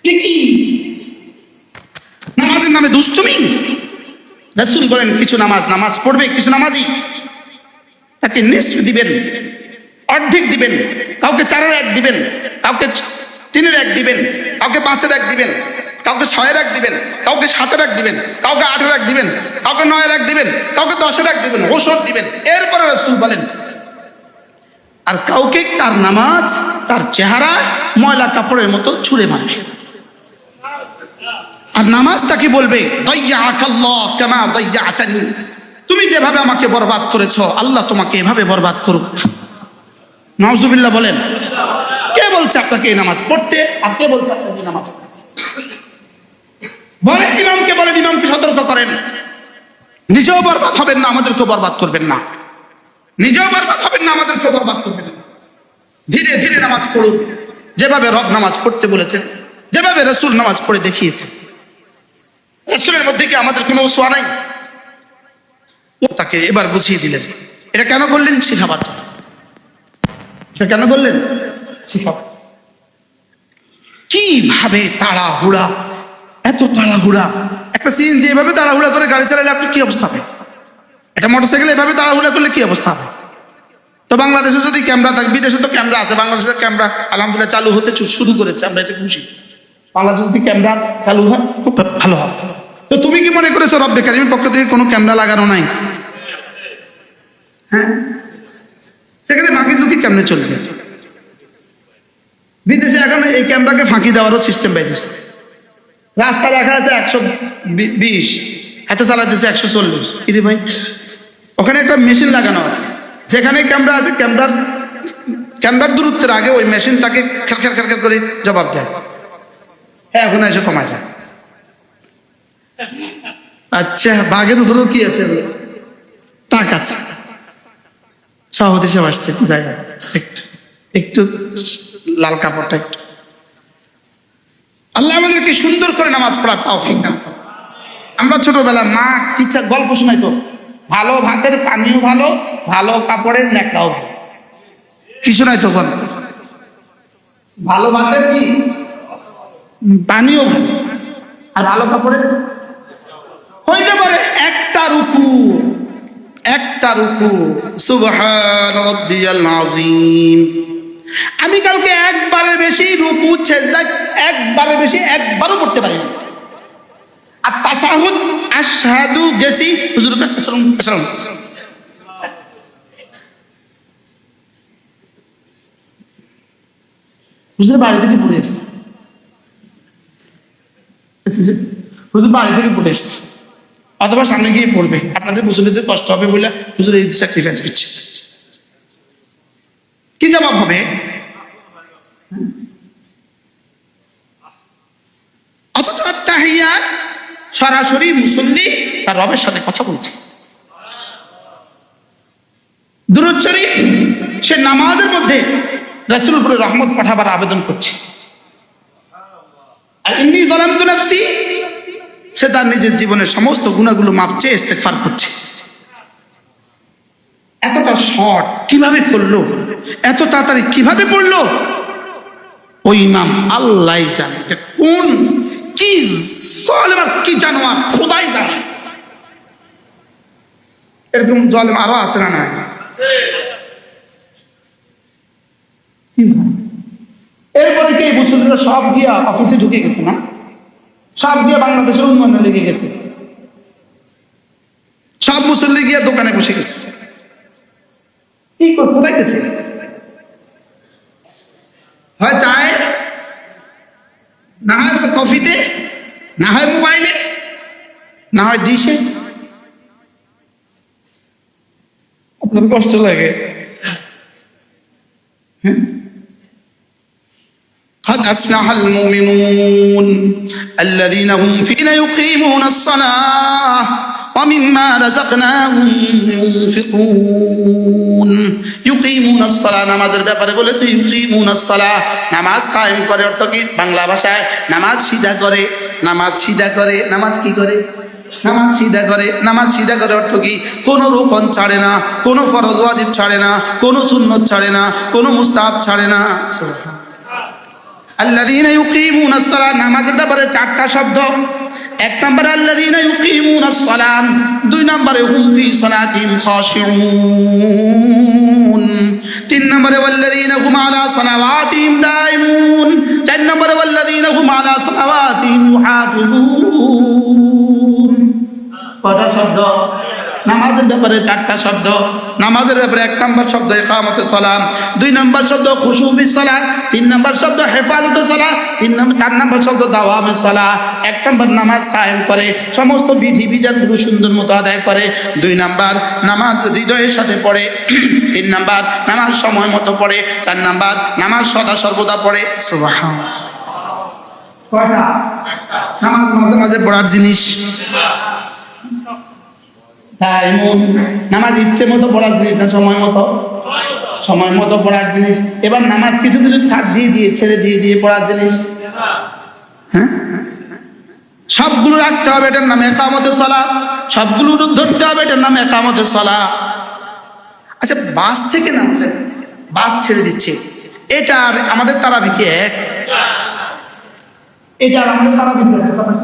কি নামাজের নামে দুষ্টুমি? রাসূল বলেন কিছু নামাজ পড়বে, কিছু নামাজি তাকে নিসফ দিবেন, অর্ধেক দিবেন, কাউকে 4-1 দিবেন, কাউকে 3-1 দিবেন, কাউকে 5-1 দিবেন, কাউকে 6-1 দিবেন, কাউকে 7-1 দিবেন, কাউকে 8-1 দিবেন, কাউকে 9-1 দিবেন, কাউকে 10-1 দিবেন, ওষুধ দিবেন। এরপরে রাসূল বলেন আর কাউকে তার নামাজ, তার চেহারা ময়লা কাপড়ের মতো ছুঁড়ে মারবে। আর নামাজ তাকে বলবে দাইয়াকাল্লাহ কামা দাইয়াতানি, তুমি যেভাবে আমাকে বরবাদ করেছো আল্লাহ তোমাকে এভাবে বরবাদ করুক। নাউজুবিল্লাহ বলেন। কে বলছে আপনাকে এই নামাজ পড়তে? আর কে বলছে আপনাকে এই নামাজ পড়তে? বলেন ইমামকে, বলেন ইমামকে সতর্ক করেন, নিজেও বরবাদ হবেন না, আমাদেরকেও বরবাদ করবেন না। নিজেও বরবাদ হবেন না, আমাদেরকেও বরবাদ করবেন না। ধীরে ধীরে নামাজ পড়ুন, যেভাবে রব নামাজ পড়তে বলেছেন, যেভাবে রাসূল নামাজ পড়ে দেখিয়েছেন। রাসূলের মধ্যে কি আমাদের কোনো ওয়াসওয়া নাই? তাকে এবার বুঝিয়ে দিলেন। এটা কেন করলেন? শিখাবার জন্য। এটা কেন করলেন? শিখাবার। কিভাবে তাড়াহুড়া, এত তাড়াহুড়া! একটা সিএনজি এভাবে তাড়াহুড়া করে গাড়ি চালালে আপনি কি অবস্থা হবে? একটা মোটরসাইকেল এভাবে তাড়াহুড়া করলে কি অবস্থা হবে? তো বাংলাদেশে যদি ক্যামেরা থাকে, বিদেশে তো ক্যামেরা আছে, বাংলাদেশের ক্যামেরা আলহামদুলিল্লাহ চালু হতে শুরু করেছে, আমরা এতে খুশি। বাংলাদেশে যদি ক্যামেরা চালু হয় খুব ভালো হবে। তো তুমি কি মনে করেছো রব্বে কারিমের পক্ষ থেকে কোনো ক্যামেরা লাগানো নাই? হ্যাঁ, সেখানে ফাঁকি ঝুঁকি কেমনে চলবে? বিদেশে এখন এই ক্যামেরাকে ফাঁকি দেওয়ারও সিস্টেম বাইরেছে। রাস্তা দেখা আছে 120, হাতে চালাতেছে 140। কি রে ভাই, ওখানে একটা মেশিন লাগানো আছে, যেখানে ক্যামেরা আছে ক্যামেরার দূরত্বের আগে ওই মেশিনটাকে খেল খেল করে জবাব দেয়, হ্যাঁ এখন এসে কমায় দেয়। আচ্ছা, বাঘের উপরেও কি আছে? তাক আছে। সভাপতি সাহেব আসছে, জায়গা একটু লাল কাপড়টা একটু। আল্লাহ আমাদেরকে সুন্দর করে নামাজ পড়ার তৌফিক দান করুন। আমরা ছোটবেলা মা কিচ্ছা গল্প শোনাইতো, ভালো ভাতের পানিও ভালো, ভালো কাপড়ের ন্যাকড়াও ভালো। কি শোনাইতো গল্প? ভালো ভাতের কি পানিও ভালো, আর ভালো কাপড়ের হইতে পারে একটা রুকু সুবহান রাব্বিয়াল আযীম। আমি কালকে একবারের বেশি রুকু সেজদা একবারও করতে পারি না। আর তাশাহুদ আশহাদু গেছি হুজুর আসসালাম হুজুর বাড়ি থেকে পড়ে এসছে, হুজুর বাড়ি থেকে পড়ে এসছে, অথবা সামনে গিয়ে পড়বে, আপনাদের মুসলিমদের কষ্ট হবে বলে হুজুর এই স্যাক্রিফাইস করছে। কি জবাব হবে? অথচ তাহিয়াত সরাসরি মুসল্লি তার রবের সাথে কথা বলছে। দুরূদ শরীফ সে নামাজের মধ্যে রাসূলের উপরে রহমত পাঠাবার আবেদন করছে। আর ইন্নী যালামতু নাফসি সে তার নিজের জীবনের সমস্ত গুনাহগুলো মাপ চেয়ে ইস্তেগফার করছে। এতটা শর্ট কিভাবে করলো, এত তাড়াতাড়ি কিভাবে পড়লো, ওই ইমাম আল্লাহ জানে। কোন কি জালেম আর কি জানোয়ার খোদাই জানে। এরকম জালেম আরো আছে না? না, এরপরে কি মুসলিমরা সব গিয়া অফিসে ঢুকে গেছে না? সব গিয়া বাংলাদেশের উন্নয়নে লেগে গেছে, সব মুসল্লি গিয়া দোকানে বসে গেছে। কি কোথায় গেছে? হয় চায়, না হয় কফিতে, না হয় মোবাইলে, না হয় ডিশে। আপনার কষ্ট লাগে? قد أفلح المؤمنون الذين هم فينا يقيمون الصلاة ومما رزقناهم ينفقون يقيمون الصلاة নামাজের ব্যাপারে বলেছে يقيمون الصلاة, নামাজ কায়েম করে অর্থ কি? বাংলা ভাষায় নামাজ সিধা করে। নামাজ কি করে? নামাজ সিধা করে অর্থ কি? কোনো রুকন ছাড়ে না, কোনো ফরজ ওয়াজিব ছাড়ে না, কোনো সুন্নত ছাড়ে না, কোনো মুস্তাহাব ছাড়ে না। আল্লাযীনা ইউকিমুনাস সালাহ, নামাজের ব্যাপারে 4টা শব্দ। 1 নম্বরে আল্লাযীনা ইউকিমুনাস সালাম, 2 নম্বরে হুম ফি সালাতিহিম খাশিউন, 3 নম্বরে ওয়াল্লাযীনা হুম আলা সালাওয়াতিহিম দাইমুন, 4 নম্বরে ওয়াল্লাযীনা হুম আলা সালাওয়াতিহিম ইউহাফিজুন। কয়টা শব্দ? নামাজের ব্যাপারে 4টা শব্দ। নামাজের ব্যাপারে 1 নম্বর শব্দ ইকামতে সালাম, 2 নম্বর শব্দ খুশু ফি সালাত, 3 নম্বর শব্দ হেফাজতে সালাত, 4 নম্বর শব্দ দাওয়ামে সালাত। 1 নম্বর নামাজ কায়েম করে, সমস্ত বিধি বিধানগুলো সুন্দর মতো আদায় করে। 2 নম্বর নামাজ হৃদয়ের সাথে পড়ে। 3 নম্বর নামাজ সময় মতো পড়ে। 4 নম্বর নামাজ সদা সর্বদা পড়ে। সুবহানাল্লাহ। কয়টা? নামাজ মাঝে মাঝে পড়ার জিনিস, নামাজ ইচ্ছে মতো পড়ার জিনিস না, সময় মতো পড়ার জিনিস। এবার নামাজ কিছু কিছু ছাড় দিয়ে ছেড়ে দিয়ে পড়ার জিনিস। হ্যাঁ, সবগুলো রাখতে হবে, এটার নামে ইকামতে সালাত। সবগুলো ধরতে হবে, এটার নামে ইকামতে সালাত। আচ্ছা, বাস থেকে নামছে, বাস ছেড়ে দিচ্ছে, এটা আর আমাদের তারাবি কি এক? এটা আর আমাদের তারাবি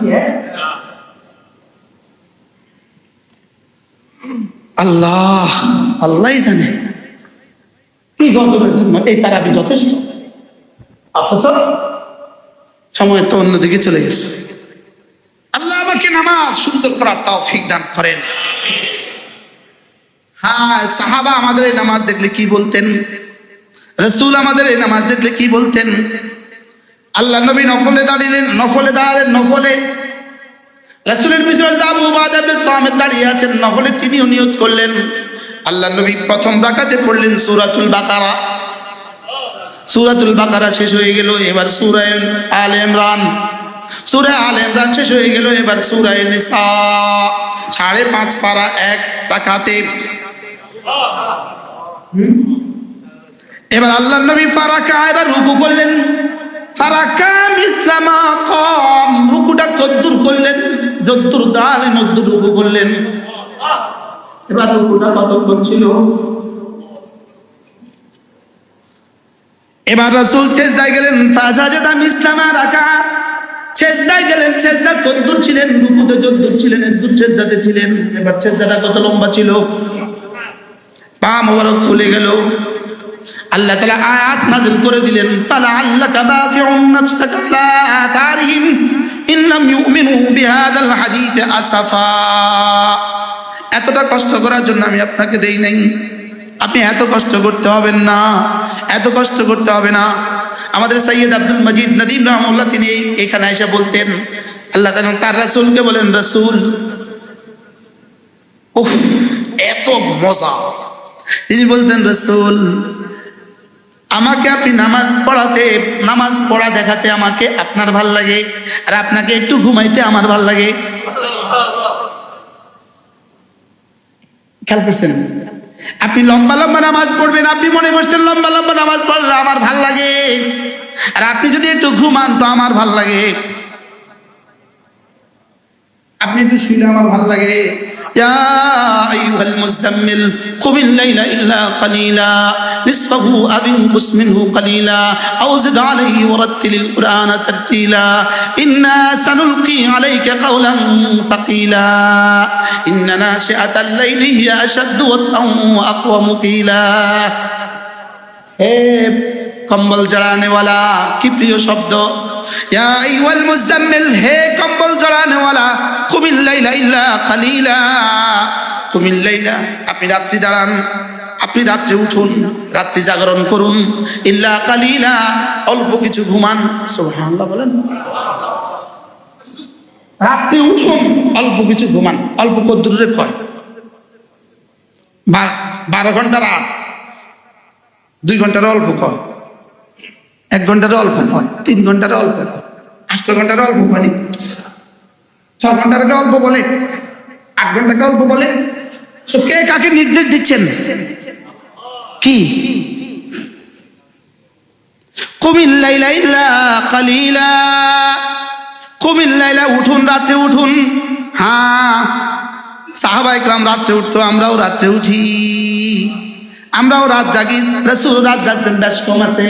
কি এক? আল্লাহ, আল্লাহই জানে কি গজবের জন্য এই তারাবি যথেষ্ট, অথচ সময় তো অন্যদিকে চলে গেছে। আল্লাহ আমাকে নামাজ সুন্দর করার তৌফিক দান করেন। হ্যাঁ, সাহাবা আমাদের এই নামাজ দেখলে কি বলতেন, রাসূল আমাদের এই নামাজ দেখলে কি বলতেন। আল্লাহ নবী নফলে দাঁড়িলেন, নফলে রাসূলের পিছনে আবু উবাদা বিন সামিত দাঁড়িয়ে আছেন, নফলে তিনিও নিয়ত করলেন। আল্লাহ নবী প্রথম রাকাতে পড়লেন সূরাতুল বাকারা। সূরাতুল বাকারা শেষ হয়ে গেল, এবার সূরা আলে ইমরান। সূরা আলে ইমরান শেষ হয়ে গেল, এবার সূরা নিসা। 5.5 পারা এক রাকাতে। এবার আল্লাহ নবী ফারাকা, এবার রুকু করলেন। ফারাকা মিসলামা কম, রুকুটা কদ্দুর করলেন, যদ্দুর দাঁড়ালেন অদ্দুর রুকু করলেন। এবার রুকুটা কতক্ষণ ছিল? এবার রাসূল সিজদায় গেলেন, ফাসাজাদা মিসলামা রাকা। সিজদায় গেলেন, সিজদা কদ্দুর ছিলেন, রুকুতে যদ্দুর ছিলেন, এদ্দুর সিজদাতে ছিলেন। এবার সিজদাটা কত লম্বা ছিল? পা মোবারক ফুলে গেল। আল্লাহ তাআলা আয়াত নাযিল করে দিলেন, ফালাআল্লাকা বাকিউন নাফসাকা আলা আতারিহিম ইন লাম ইউমিনু বিহাদাল হাদীস আসাফা। এতটা কষ্ট করার জন্য আমি আপনাকে দেই নাই, আপনি এত কষ্ট করতে হবেন না, এত কষ্ট করতে হবে না। আমাদের সৈয়দ আব্দুল মজিদ নদীম রাহমাহুল্লাহ তিনি এখানে এসে বলতেন, আল্লাহ তাআলা তার রাসূলকে বলেন, রাসূল উফ এত মজা। তিনি বলতেন, রাসূল আমাকে আপনি নামাজ পড়া দেখাতে আমাকে আপনার ভাল লাগে, আর আপনাকে একটু ঘুমাইতে আমার ভাল লাগে। খেয়াল করছেন? আপনি লম্বা লম্বা নামাজ পড়বেন, আপনি মনে করছেন লম্বা লম্বা নামাজ পড়লে আমার ভাল লাগে, আর আপনি যদি একটু ঘুমান তো আমার ভাল লাগে। আপনি একটু শুইলে আমার ভাল লাগে। ইয়া আইয়ুহাল মুযাম্মিল কুমিল লাইলা ইল্লা কালিলা নিসফাহু আও ইনকুস মিনহু কালিলা আও জিদ আলাইহি ওয়ারাত্তিলিল কুরআনা তারতিলা ইন্না সানুলকি আলাইকা কাওলান তাকিলা ইন্না নাশিআতাল লাইলি হিয়া আশাদ্দু ওয়াতআন ওয়া আকওয়ামু কিলা। হে কম্বল জড়ানে वाला, কি প্রিয় শব্দ। ইয়া আইয়ুহাল মুযাম্মিল, হে কম্বল জড়ানে वाला, কুমিল লাইলা ইল্লা কালিলা, কুমিল লাইলা, আপনি রাত্রি দাঁড়ান, আপনি রাত্রে উঠুন, রাত্রি জাগরণ করুন, ইল্লা কালিলা, অল্প কিছু ঘুমান। সুবহানাল্লাহ বলেন। রাত্রি উঠুন, অল্প কিছু ঘুমান। অল্প কদ্দুরে কয় 12 ঘন্টা রাত, 2 ঘন্টার অল্প কয়, 1 ঘন্টার অল্প কয়, 3 ঘন্টার অল্প কয়, 8 ঘন্টার অল্প কয়, 6 ঘন্টাকে অল্প বলে, 8 ঘন্টাকে অল্প বলে। তো কে কাকে নির্দেশ দিচ্ছেন? কি কুমিল লাইলা ইল্লা কালিলা, কুমিল লাইলা, উঠুন, রাত্রে উঠুন। হ্যাঁ, সাহাবায়ে কেরাম রাত্রে উঠতো, আমরাও রাত্রে উঠি, আমরাও রাত জাগি। রাসূল রাত জাগছেন, বেশ কম আছে।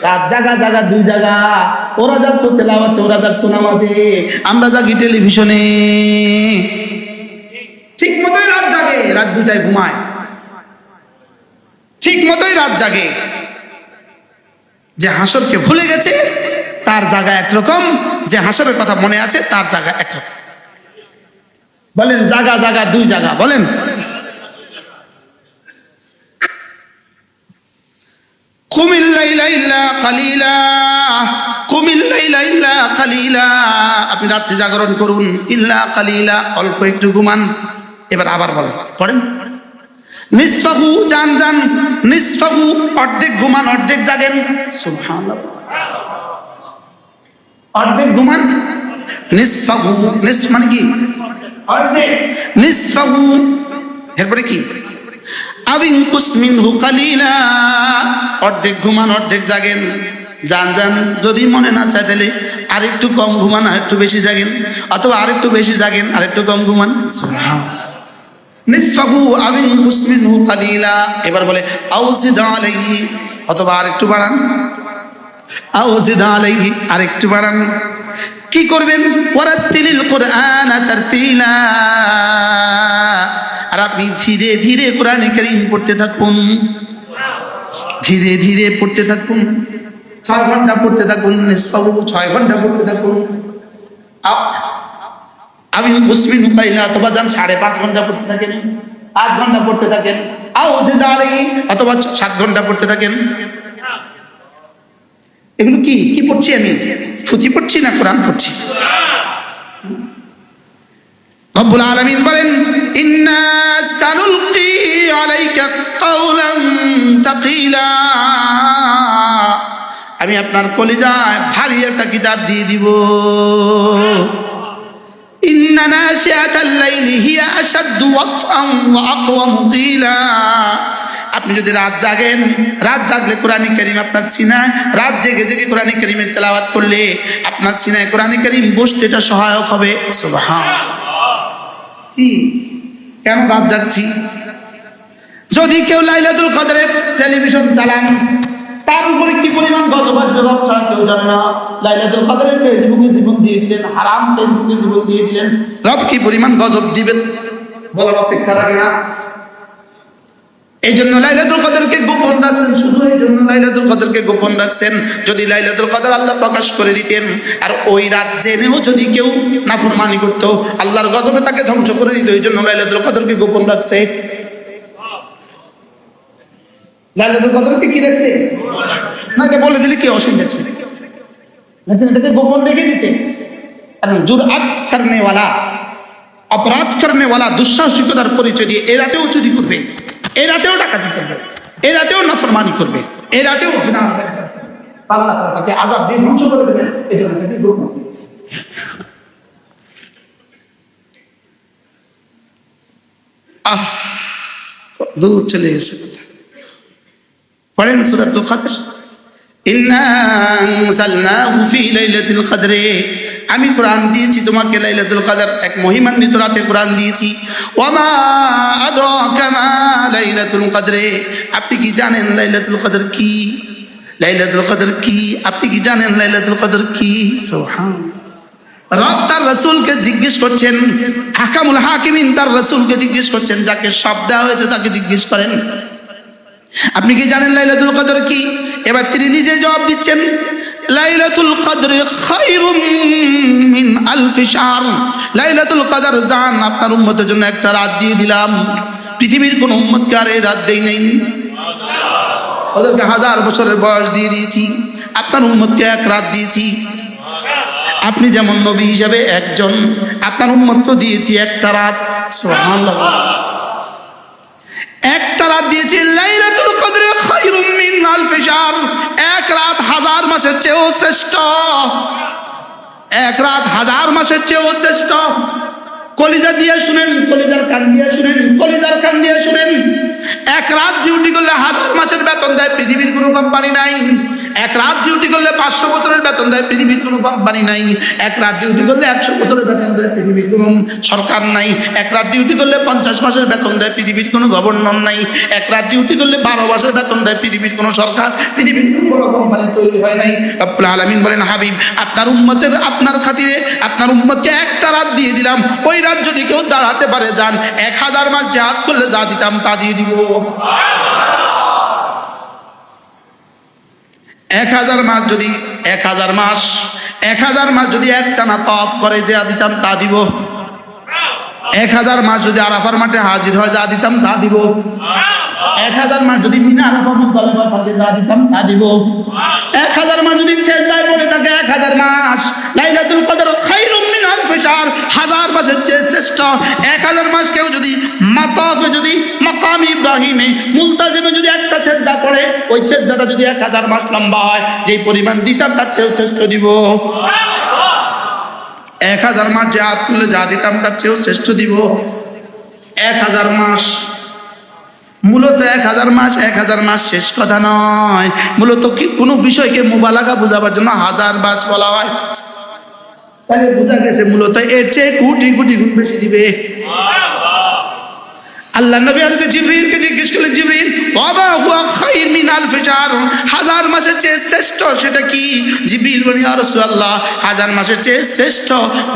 রাত জাগা 2 জায়গা। ওরা জাগতো তেলাওয়াতে, ওরা জাগতো নামাজে, আমরা জাগি টেলিভিশনে। ঠিক মতোই রাত জাগে, রাত 2টায় ঘুমায়। ঠিক মতোই রাত জাগে। যে হাসরকে ভুলে গেছে তার জায়গা একরকম, যে হাসরের কথা মনে আছে তার জায়গা একরকম। বলেন জায়গা 2 জায়গা, বলেন। কুমিল লাইলা ইল্লা কালিলা, কুমিল লাইলা ইল্লা কালিলা, আপনি রাত্রি জাগরণ করুন, ইল্লা কালিলা, অল্প একটু ঘুমান। এবার আবার বলেন, পড়েন, নিসফাহু, জান নিসফাহু, অর্ধেক ঘুমান, অর্ধেক জাগেন। সুবহানাল্লাহ, অর্ধেক ঘুমান, নিসফাহু, নিসফ মানে কি? অর্ধেক। নিসফাহু, এরপরে কি? আও ইনকুস মিনহু কালিলা, অর্ধেক ঘুমান, অর্ধেক জাগেন। জান যদি মনে না চায় তাহলে আরেকটু কম ঘুমান, আরেকটু বেশি জাগেন, অথবা আরেকটু বেশি জাগেন, আরেকটু কম ঘুমান। নিসফাহু আও ইনকুস মিনহু কালিলা, এবার বলে আও জিদ আলাইহি, অথবা আরেকটু বাড়ান, আও জিদ আলাইহি, আরেকটু বাড়ান। কি করবেন? ওয়ারাত্তিলিল কুরআনা তারতিলা, আর আপনি ধীরে ধীরে কোরআন কারীম পড়তে থাকুন, ধীরে ধীরে পড়তে থাকুন। 6 ঘন্টা পড়তে থাকুন, 6 ঘন্টা পড়তে থাকুন। আমি মুসলিম নুকাইলা অথবা যান 5.5 ঘন্টা পড়তে থাকেন, 5 ঘন্টা পড়তে থাকেন, অথবা 7 ঘন্টা পড়তে থাকেন। এগুলো কি কি পড়ছি? আমি ফুতি পড়ছি না কোরআন পড়ছি? রব্বুল আলামিন বলেন, ইন্না সানুলকি আলাইকা কাওলান তাকিলা, আমি আপনার কলিজায় ভারী একটা কিতাব দিয়ে দিব। ইন্না নাশিআতাল লাইলি হিয়া আশাদ্দু ওয়াতআন ওয়া আকওয়ামু কিলা, আপনি যদি রাত জাগেন, রাত জাগলে কোরআন কারীম আপনার সিনায়, রাত জেগে জেগে কোরআন কারীমের তেলাওয়াত করলে আপনার সিনায় কোরআন কারীম বসতে এটা সহায়ক হবে। সুবহানাল্লাহ। কি কেন রাত জাগছি? যদি কেউ লাইলাতুল কদরের টেলিভিশন চালান, তার উপরে কি পরিমাণ গজব আসবে রব ছাড়া কেউ জানে না। লাইলাতুল কদরের ফেসবুকে জীবন দিয়ে দিলেন, হারাম ফেসবুকে জীবন দিয়ে দিলেন, রব কি পরিমাণ গজব দিবেন বলার অপেক্ষা রাখে না। এই জন্য লাইলাতুল কদরকে গোপন রাখছেন, শুধু এই জন্য লাইলাতুল কদরকে গোপন রাখছেন। যদি লাইলাতুল কদর আল্লাহ প্রকাশ করে দিতেন, আর ওই রাত জেনেও যদি কেউ নাফরমানি করতো, আল্লাহর গজবে তাকে ধ্বংস করে দিত। এই জন্য লাইলাতুল কদরকে গোপন রাখছে। লাইলাতুল কদরকে কি রাখছে? না, এটা বলে দিলে কি অসুবিধা ছিল? এটাকে গোপন রেখে দিছে। কারণ জুরআত করনে ওয়ালা, অপরাধ করনে ওয়ালা, দুঃসাহসিকতার পরিচয় দিয়ে এ রাতেও চুরি করবে, এই রাতেও ডাকাতি করবে, এই রাতেও নাফরমানি করবে, এই রাতেও জিনা করবে, আল্লাহ তাআলা তাকে আযাব দিয়ে ধ্বংস করে দেবেন। এই জন্য তাকে গোপন করেছে। দূর চলে গেছে। পড়েন সূরাতুল কদর, ইন্না আনজালনাহু ফি লাইলাতুল কদরে, আমি কোরআন দিয়েছি তোমাকে লাইলাতুল কদর, এক মহিমান্বিত রাতে কোরআন দিয়েছি। ওয়ামা আদরাকা মা লাইলাতুল কদরে, আপনি কি জানেন লাইলাতুল কদর কি? লাইলাতুল কদর কি আপনি কি জানেন? লাইলাতুল কদর কি? সুবহানাল্লাহ। রব তার রাসূলকে জিজ্ঞেস করছেন, হাকামুল হাকিমিন তার রাসূলকে জিজ্ঞেস করছেন, যাকে সব দেওয়া হয়েছে তাকে জিজ্ঞেস করেন, আপনি কি জানেন লাইলাতুল কদর কি? এবার তিনি নিজে জবাব দিচ্ছেন, লাইলাতুল কদর খায়রুম মিন আলফি শাহর, লাইলাতুল কদর জান আপনার উম্মতের জন্য একটা রাত দিয়ে দিলাম। পৃথিবীর কোন উম্মতকে আর এই রাত দেই নাই, ওদেরকে 1000 বছরের বয়স দিয়ে দিয়েছি, আপনার উম্মতকে এক রাত দিয়েছি। আপনি যেমন নবী হিসাবে একজন, আপনার উম্মতকে দিয়েছি একটা রাত। সুবহানাল্লাহ। একটা রাত দিয়েছি। লাইলাতুল কদর খায়রুম মিন আলফি শাহর, এক রাত 1000 মাসের চেয়েও শ্রেষ্ঠ, এক রাত 1000 মাসের চেয়েও শ্রেষ্ঠ। কলিজা দিয়ে শুনেন, কলিজার কান দিয়ে শুনেন, কলিজার কান দিয়ে শুনেন। এক রাত ডিউটি করলে 1000 মাসের বেতন দেয় পৃথিবীর কোনো কোম্পানি নাই। এক রাত ডিউটি করলে 500 বছরের বেতন দেয় পৃথিবীর কোনো কোম্পানি নাই। এক রাত ডিউটি করলে 100 বছরের বেতন দেয় পৃথিবীর কোনো সরকার নাই। এক রাত ডিউটি করলে 50 মাসের বেতন দেয় পৃথিবীর কোনো গভর্নর নাই। এক রাত ডিউটি করলে 12 মাসের বেতন দেয় পৃথিবীর কোনো সরকার, পৃথিবীর কোনো বড় কোম্পানি তৈরি হয় নাই। রব্বুল আলামিন বলেন, হাবিব আপনার উম্মতের, আপনার খাতিরে আপনার উম্মতকে একটা রাত দিয়ে দিলাম। ওই রাত যদি কেউ দাঁড়াতে পারে, যান 1000 মাস জিহাদ করলে যা দিতাম তা দিয়ে দিব। 1000 মাস যদি 1000 মাস যদি একটানা তওয়াফ করে যা দিতাম তা দিব। 1000 মাস যদি আরাফার মাঠে হাজির হয় যা দিতাম তা দিব। 1000 মাস যদি মিনা আরাফা মুজদালিফা থাকে যা দিতাম তা দিব। 1000 মাস যদি সেজদায় পড়ে থাকে 1000 মাস। লাইলাতুল কদর খায়রুম মিন আলফি শাহর, 1000 মাসের চেয়ে শ্রেষ্ঠ। 1000 মাস কেউ যদি মাতাফে, যদি মাকাম ইব্রাহিমে মুলতাজিমে যদি একটা সেজদা পড়ে, ওই সেজদাটা যদি 1000 মাস লম্বা হয়, যেই পরিমাণ দিতাম তার চেয়েও শ্রেষ্ঠ দিব। 1000 মাস জিহাদ করলে যা দিতাম তার চেয়েও শ্রেষ্ঠ দিব। 1000 মাস, মূলত 1000 মাস শেষ কথা নয়। মূলত কি কোনো বিষয়কে মুবালাগা বোঝাবার জন্য 1000 মাস বলা হয়। তাহলে বোঝা গেছে মূলত এর চেয়ে কোটি কোটি গুণ বেশি দিবে। আল্লাহ নবী হযরত জিবরিলকে জিজ্ঞেস করলেন, জিবরিল ওয়ামা হুয়া খায়র মিন আলফি শাহর, 1000 মাসের চেয়ে শ্রেষ্ঠ সেটা কি? জিবরিল বলেন, ইয়া রাসূলুল্লাহ 1000 মাসের চেয়ে শ্রেষ্ঠ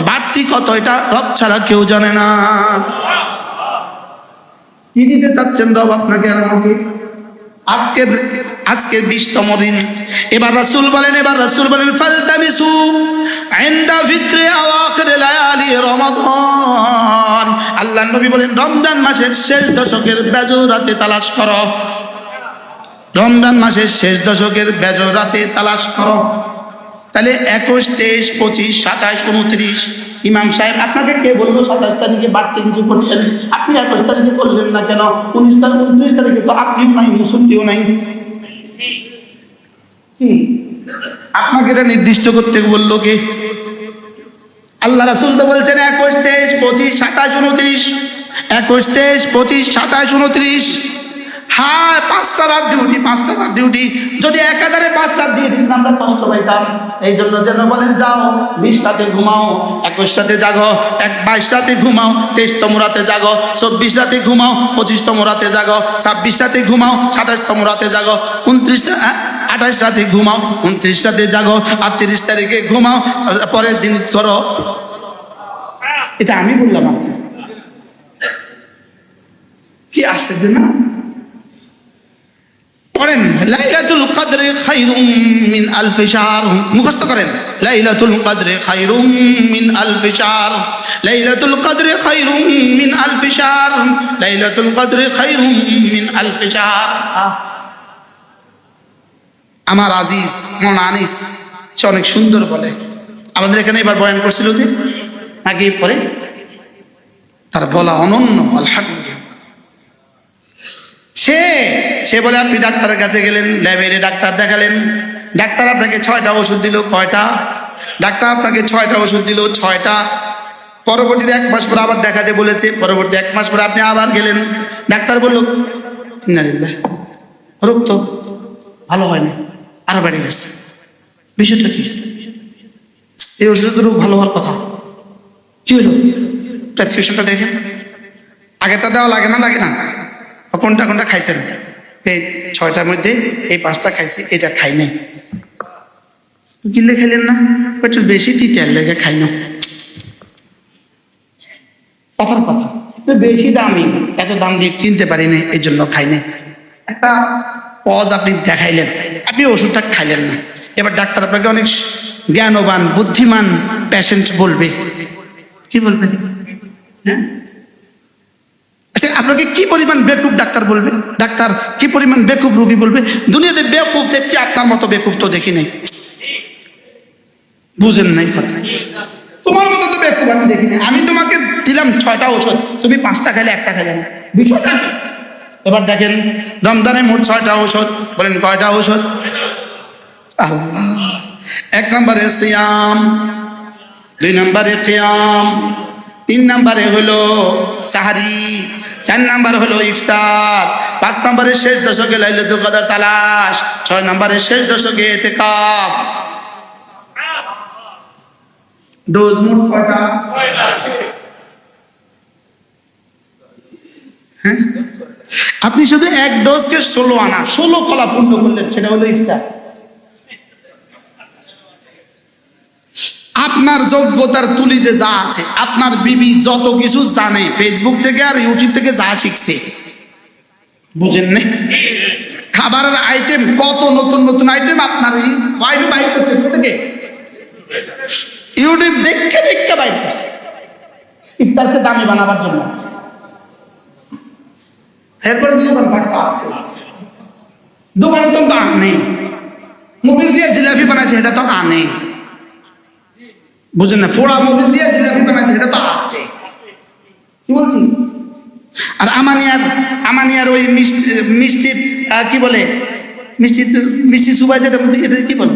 বাড়তি কত এটা রব ছাড়া কেউ জানে না। কি দিতে চাচ্ছেন রব আপনাকে আর আমাকে? আজকে আজকে 20তম দিন। এবার রাসূল বলেন ফালতামিসু ইনদা ফিত্রি আওয়াখির লায়ালি রমাদান। আল্লাহর নবী বলেন রমজান মাসের শেষ দশকের বেজর রাতে তালাশ করো। রমজান মাসের শেষ দশকের বেজর রাতে তালাশ করো। তাহলে 21, 23, 25, 27, 29 ইমাম সাহেব আপনাকে কে বললো 27 তারিখে বাড়তি কিছু করতেন? আপনি 21 তারিখে করলেন না কেন? 19 তারিখ 29 তারিখে তো আপনিও নাই, মুসল্লিও নাই। কি আপনাকে এটা নির্দিষ্ট করতে বললো কে? আল্লাহ রাসূল তো বলছেন 21, 23, 25, 27, 29। 21, 23, 25, 27, 29। হ্যাঁ, 5 রাত ডিউটি। যদি একাধারে 5 রাত দিয়ে দিতেন আমরা কষ্ট পাইতাম। এই জন্য যেন বলেন যাও 20 রাতে ঘুমাও, 21 রাতে জাগো, 22 রাতে ঘুমাও, 23তম রাতে জাগো, 24 রাতে ঘুমাও, 25তম রাতে জাগো, 26 রাতে ঘুমাও, 27তম রাতে জাগো, 28 রাতে ঘুমাও, 29 রাতে জাগো, আর 30 তারিখে ঘুমাও, পরের দিন করো। এটা আমি বললাম আপনি কি আশ্চর্য না? পড়েন লাইলাতুল কদরে খায়রুম মিন আলফি শাহর, মুখস্থ করেন লাইলাতুল কদরে খায়রুম মিন আলফি শাহর, লাইলাতুল কদরে খায়রুম মিন আলফি শাহর, লাইলাতুল কদরে খায়রুম মিন আলফি শাহর। আমার আজিজ মন আনিস সে অনেক সুন্দর বলে। আমাদের এখানে এবার বয়ান করছিল যে আগে পরে তার বলা অনন্য আলহামদুলিল্লাহ। সে বলে আপনি ডাক্তারের কাছে গেলেন, ল্যাবে ডাক্তার দেখালেন, ডাক্তার আপনাকে 6টা ওষুধ দিল। কয়টা? ডাক্তার আপনাকে 6টা ওষুধ দিল, 6টা। পরবর্তীতে 1 মাস পর আবার দেখাতে বলেছে, পরবর্তী 1 মাস পরে আপনি আবার গেলেন, ডাক্তার বলল রোগ তো ভালো হয়নি, আরো বেড়ে গেছে। বিষয়টা কি? এই ওষুধ তো রোগ ভালো হওয়ার কথা। কি হলো? প্রেসক্রিপশনটা দেখেন, আগেরটা দেওয়া লাগে না? কোনটা খাইছেন? এই 6টার মধ্যে এই 5টা খাইছি, এটা খাই নাই। কিনলে খাইলেন না? একটু বেশি তিতার লেগে খাই না। কথার কথা বেশি দামি, এত দাম দিয়ে কিনতে পারি না, এই জন্য খাই নাই। একটা পজ আপনি দেখাইলেন, আপনি ওষুধটা খাইলেন না। এবার ডাক্তার আপনাকে অনেক জ্ঞানবান বুদ্ধিমান পেশেন্ট বলবে। কি বলবে? হ্যাঁ, আপনাকে কি পরিমাণ বেকুব ডাক্তার বলবে? ডাক্তার কি পরিমাণ বেকুব রোগী বলবে? দুনিয়াতে বেকুব দেখছি, আপনার মতো বেকুব তো দেখি নাই। বুঝেন নাই কথা? তোমার মতো তো বেকুব আমি দেখি নাই। আমি তোমাকে দিলাম 6টা ওষুধ, তুমি 5টা খাইলে 1টা খাইলে না, বিষয়টা কি? এবার দেখেন রমজানে মোট 6টা ওষুধ। বলেন কয়টা ওষুধ? আল্লাহ। 1 নম্বরে সিয়াম, 2 নম্বরে কিয়াম, 3 নম্বরে হলো সাহারি, 4 নম্বর হলো ইফতার, 5 নম্বরে শেষ দশকে লাইলাতুল কদর তালাশ, 6 নম্বরে শেষ দশকে ইতিকাফ। ডোজ মোট কয়টা? হ্যাঁ, আপনি শুধু 1 ডোজকে 16 আনা 16 কলা পূর্ণ করলেন, সেটা হলো ইফতার। আপনার যোগ্যতার তুলিতে যা আছে, আপনার বিবি যত কিছু জানে ফেসবুক থেকে আর ইউটিউব থেকে যা শিখছে, বুঝেন না? খাবারের আইটেম কত নতুন আইটেম আপনার ওয়াইফে বাইর করছে থেকে, ইউটিউব দেখে বাইর করছে ইফতারকে দামি বানাবার জন্য। এরপরে দোকানে তো আনে, মোবিল দিয়ে জিলাপি বানাচ্ছে, এটা তো আনে, বুঝেন না? ফোড়া মোবিল দিয়ে জিলাপি বানাচ্ছে, এটা তো আছে। কি বলছি? আর আমানিয়ার ওই মিষ্টির কি বলে, মিষ্টি সুবাই, যেটা এটা কি বলে,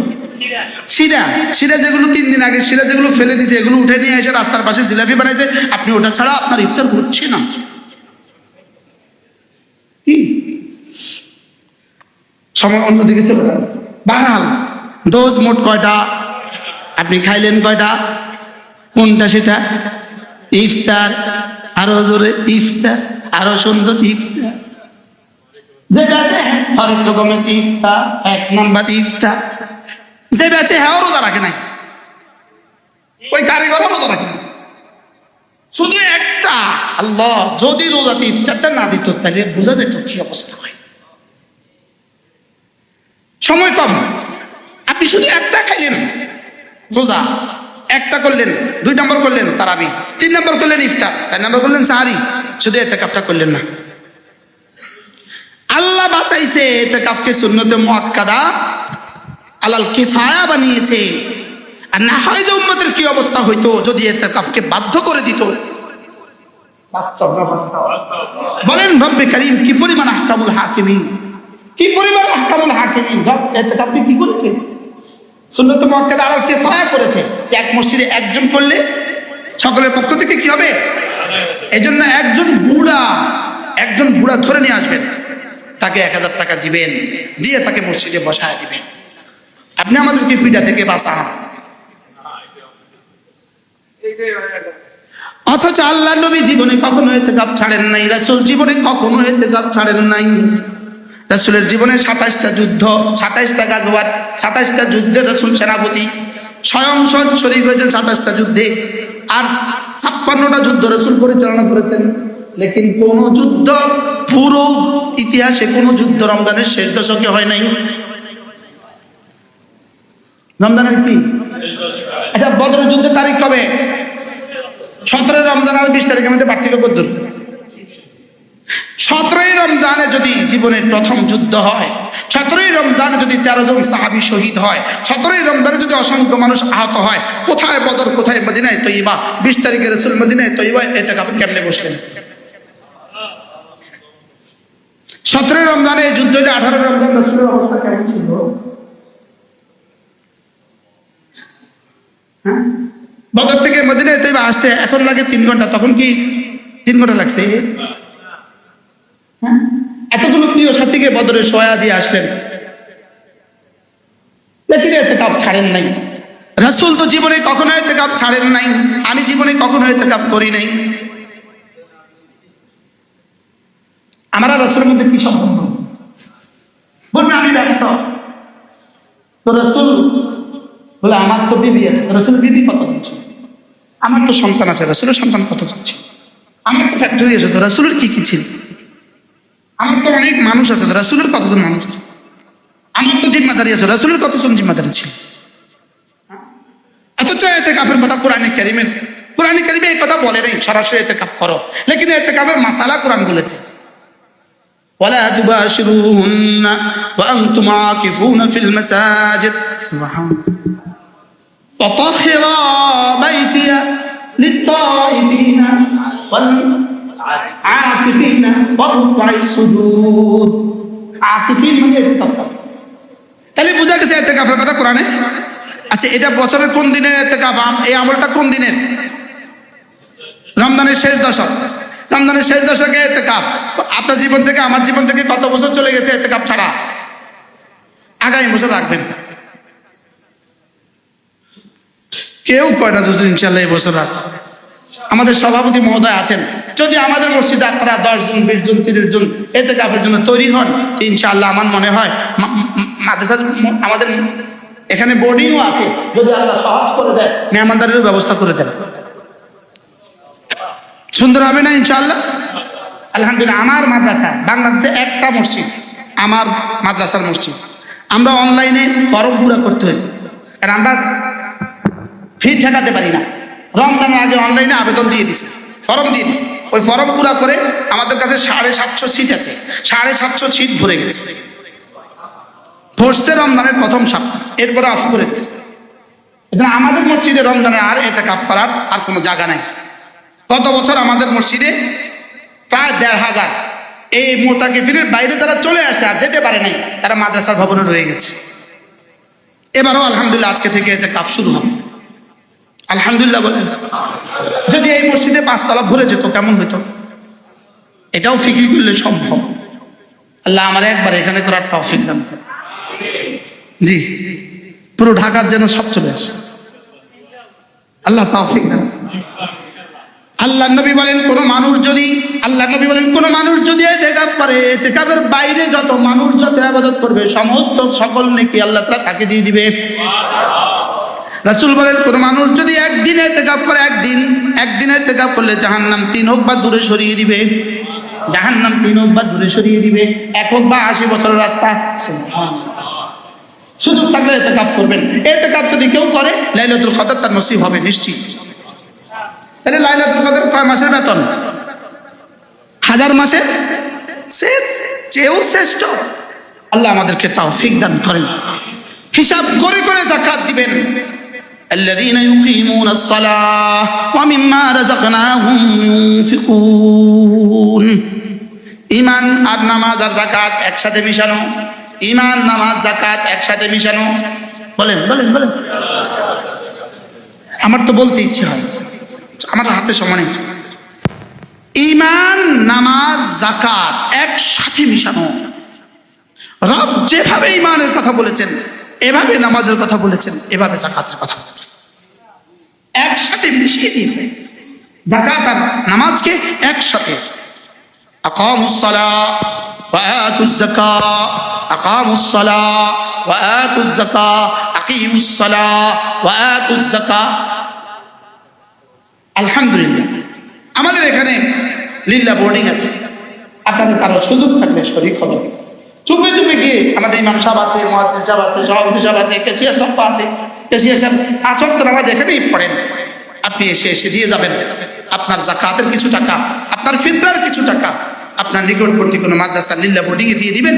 শিরা যেগুলো 3 দিন আগে শিরা যেগুলো ফেলে দিয়েছে, এগুলো উঠে নিয়ে এসে রাস্তার পাশে জিলাপি বানাইছে। আপনি ওটা ছাড়া আপনার ইফতার হচ্ছে না। সময় অন্যদিকে চলে যাবে। বাহাল ডোজ মোট কয়টা? আপনি খাইলেন কয়টা? কোনটা সেটা? ইফতার, আরো জোরে ইফতার, আরো সুন্দর ইফতার, যেটা আছে হরেক রকমের ইফতার। 1 নম্বর ইফতার। যে বেঁচে হ্যাঁ রোজা রাখে নাই, ওই কারিগরও রোজা রাখে নাই, শুধু একটা, আল্লাহ যদি রোজাতে ইফতারটা না দিত তাহলে বোঝা যেত কি অবস্থা হয়। সময় কম, আপনি শুধু একটা খাইলেন রোজা, একটা করলেন, 2 নম্বর করলেন তারাবি, 3 নম্বর করলেন ইফতার, 4 নম্বর করলেন সাহারি, শুধু ইতিকাফটা করলেন না। আল্লাহ বাঁচাইছে ইতিকাফকে সুন্নতে মুআক্কাদা আলাল কিফায়া বানিয়েছে। আর না হয় যে উম্মতের কি অবস্থা হইতো যদি ইতিকাফকে বাধ্য করে দিত। বাস্তব না বাস্তব? বলেন রব্বে কারীম কি পরিমাণ আহকামুল হাকিমিন, কি পরিমাণ আহকামুল হাকিমিন। রব ইতিকাফকে কি করেছে? সুন্নতে মুআক্কাদা আলাল কিফায়া করেছে। এক মসজিদে একজন করলে সকলের পক্ষ থেকে কি হবে? এই জন্য একজন বুড়া ধরে নিয়ে আসবেন, তাকে 1000 টাকা দিবেন, দিয়ে তাকে মসজিদে বসায় দিবেন। আপনি আমাদেরকে পিঠা থেকে বাঁচান। অথচ আল্লাহ নবী জীবনে কখনো ইতিকাফ ছাড়েন নাই, রাসূল জীবনে কখনো ইতিকাফ ছাড়েন নাই। রাসূলের জীবনে 27টা যুদ্ধ, 27টা গাজওয়াত, 27টা যুদ্ধের রাসূল সেনাপতি, স্বয়ং শরীক হয়েছেন 27টা যুদ্ধে। আর 56টা যুদ্ধ রাসূল পরিচালনা করেছেন। লেকিন কোন যুদ্ধ, পুরো ইতিহাসে কোন যুদ্ধ রমজানের শেষ দশকে হয় নাই। রমজানের কি? আচ্ছা, বদরের যুদ্ধের তারিখ কবে? 17 রমজান আর 20 তারিখের মধ্যে পার্থক্য কদ্দুর? 17 রমজানে যদি জীবনের প্রথম যুদ্ধ হয়, 17 রমজানে যদি 13 জন সাহাবী শহীদ হয়, 17 রমজানে যদি অসংখ্য মানুষ আহত হয়, কোথায় বদর, কোথায় মদিনায় তৈয়বা? 20 তারিখে রাসূল মদিনায় তৈয়বা ইতিকাফে কেমনে বসলেন? 17 রমজানে এই যুদ্ধ, 18 রমজান রাসূলের অবস্থা কেমন ছিল? হ্যাঁ, বদর থেকে মদিনায় তৈয়বা আসতে এখন লাগে 3 ঘন্টা, তখন কি 3 ঘন্টা লাগছে? হ্যাঁ, এতগুলো প্রিয় সাথীকে বদরে সহায় দিয়ে আসলেন, লেকিন ইতিকাফ ছাড়েন নাই। রাসূল তো জীবনে কখনো ইতিকাফ ছাড়েন নাই, আমি জীবনে কখনো ইতিকাফ করি নাই। আমার আর রাসূলের মধ্যে কি সম্বন্ধ? বলবে আমি ব্যস্ত। তো রাসূল বলে আমার তো বিবি আছে। রাসূল বিবি কত দিচ্ছে? আমার তো সন্তান আছে। রাসূলের সন্তান কত দিচ্ছে? আমার তো ফ্যাক্টরি আছে। তো রাসূলের কি কি ছিল? আমার তো অনেক মানুষ আছে। রাসূলের কতজন মানুষ ছিল? আমার তো জিম্মাদারি আছে। রাসূলের কতজন জিম্মাদারি ছিল? অথচ ইতিকাফের কথা কোরআনে কারীমে এই কথা বলে নাই সরাসরি ইতিকাফ করো, লেকিন ইতিকাফের মাসালা কোরআন বলেছে, ওয়ালা তুবাশিরুহুন্না ওয়া আনতুম আকিফুনা ফিল মাসাজিদ সুবহানাল্লাহ তাতাহিরা বাইতিয়া লিত-তাইফিনা ওয়াল আকিফিনা ওয়ারফা'is সুজুদ। আকিফিন মানে ইতিকাফ। তাহলে বোঝা গেছে ইতিকাফের কথা কোরআনে। আচ্ছা, এটা বছরের কোন দিনের ইতিকাফ? এই আমলটা কোন দিনের? রমজানের শেষ দশক। রমজানের শেষ দশকে ইতিকাফ। আপনার জীবন থেকে আমার জীবন থেকে কত বছর চলে গেছে ইতিকাফ ছাড়া? আগামী বছর রাখবেন। কেউ কয় না হুজুর ইনশাআল্লাহ এই বছর রাখ। আমাদের সভাপতি মহোদয় আছেন, যদি আমাদের মসজিদে আপনারা 10 জন 20 জন 30 জন ইতিকাফের জন্য তৈরি হন, ইনশাআল্লাহ আমার মনে হয় মাদ্রাসা, আমাদের এখানে বোর্ডিংও আছে, যদি আল্লাহ সহজ করে দেয় মেহমানদারির ব্যবস্থা করে দেন, সুন্দর হবে না ইনশাআল্লাহ? আলহামদুলিল্লাহ। আমার মাদ্রাসা বাংলাদেশে একটা মসজিদ, আমার মাদ্রাসার মসজিদ। আমরা অনলাইনে ফর্ম পুরা করতে হয়েছে, কারণ আমরা ফি ঠেকাতে পারি না। রমজানের আগে অনলাইনে আবেদন দিয়ে দিছে, ফর্ম দিয়ে দিছে। ওই ফর্ম পুরা করে আমাদের কাছে 750 সিট আছে, 750 সিট ভরে গেছে। পড়ছে রমজানের প্রথম সপ্তাহ, এরপরে অফ করে দিচ্ছে। আমাদের মসজিদে রমজানের আর ইতিকাফ করার আর কোনো জায়গা নাই। গত বছর আমাদের মসজিদে প্রায় 1500 এই মুতাকিফিনের বাইরে যারা চলে আসে আর যেতে পারে নাই, তারা মাদ্রাসার ভবনে রয়ে গেছে। এবারও আলহামদুলিল্লাহ আজকে থেকে ইতিকাফ শুরু হবে। আলহামদুলিল্লাহ বলেন। যদি এই মসজিদে 5 তলা ভরে যেত কেমন হইতো? এটাও ফিকির করলে সম্ভব। আল্লাহ আমার একবার এখানে করার তৌফিক দান করেন। জি, পুরো ঢাকার যেন সব চলে আসে, আল্লাহ তৌফিক দান। আল্লাহ নবী বলেন কোন মানুষ যদি ইতিকাফ করে, ইতিকাফের বাইরে যত মানুষ যত ইবাদত করবে সমস্ত সকল নেকি আল্লাহ তাআলা তাকে দিয়ে দিবে। রাসূল বলেন কোন মানুষ যদি একদিন ইতিকাফ করে, একদিন ইতিকাফ করলে জাহান্নাম 3 হোক বা দূরে সরিয়ে দিবে, জাহান্নাম 3 হোক বা দূরে সরিয়ে দিবে, 1 হোক বা 80 বছরের রাস্তা। সুযোগ থাকলে ইতিকাফ করবেন। ইতিকাফ যদি কেউ করে লাইলাতুল কদর তার নসিব হবে নিশ্চিত। তাহলে লাইলাতুল কদর কয় মাসের বেতন? 1000 মাসের চেয়েও শ্রেষ্ঠ। আল্লাহ আমাদেরকে তৌফিক দান করেন। হিসাব করে করে যাকাত দিবেন। আল্লাযীনা ইউকিমুনাস সালাহ ওয়া মিম্মা রাযাকনাহুম ইউনফিকুন। ঈমান আর নামাজ আর যাকাত একসাথে মিশানো, ঈমান নামাজ যাকাত একসাথে মিশানো। বলেন বলেন বলেন। আমার তো বলতে ইচ্ছে হয়, আমার হাতে সময় নেই। ঈমান নামাজ যাকাত একসাথে মিশানো। রব যেভাবে ঈমানের কথা বলেছেন, এভাবে নামাজের কথা বলেছেন, এভাবে যাকাতের কথা বলেছেন, একসাথে মিশিয়ে দিয়েছে যাকাত আর নামাজকে একসাথে। আকামুস সালাহ ওয়া আতুজ যাকাত, আকামুস সালাহ ওয়া আতুজ যাকাত, আকিমুস সালাহ ওয়া আতুজ যাকাত। আলহামদুলিল্লাহ আমাদের এখানে লিল্লাহ বোর্ডিং আছে। আপনাদের কারো সুযোগ থাকলে শরীক হবেন। চুপে চুপে গিয়ে আমাদের ইমাম সাহেব আছে, মুয়াজ্জিন সাহেব আছে, সভাপতি সাহেব আছে, কেশিয়া সাহেব আছে, কেশিয়া সাহেব 5 ওয়াক্ত নামাজ এখানেই পড়েন। আপনি এসে দিয়ে যাবেন আপনার যাকাতের কিছু টাকা, আপনার ফিতরার কিছু টাকা আপনার নিকটবর্তী কোনো মাদ্রাসা লিল্লাহ বোর্ডিংয়ে দিয়ে দিবেন।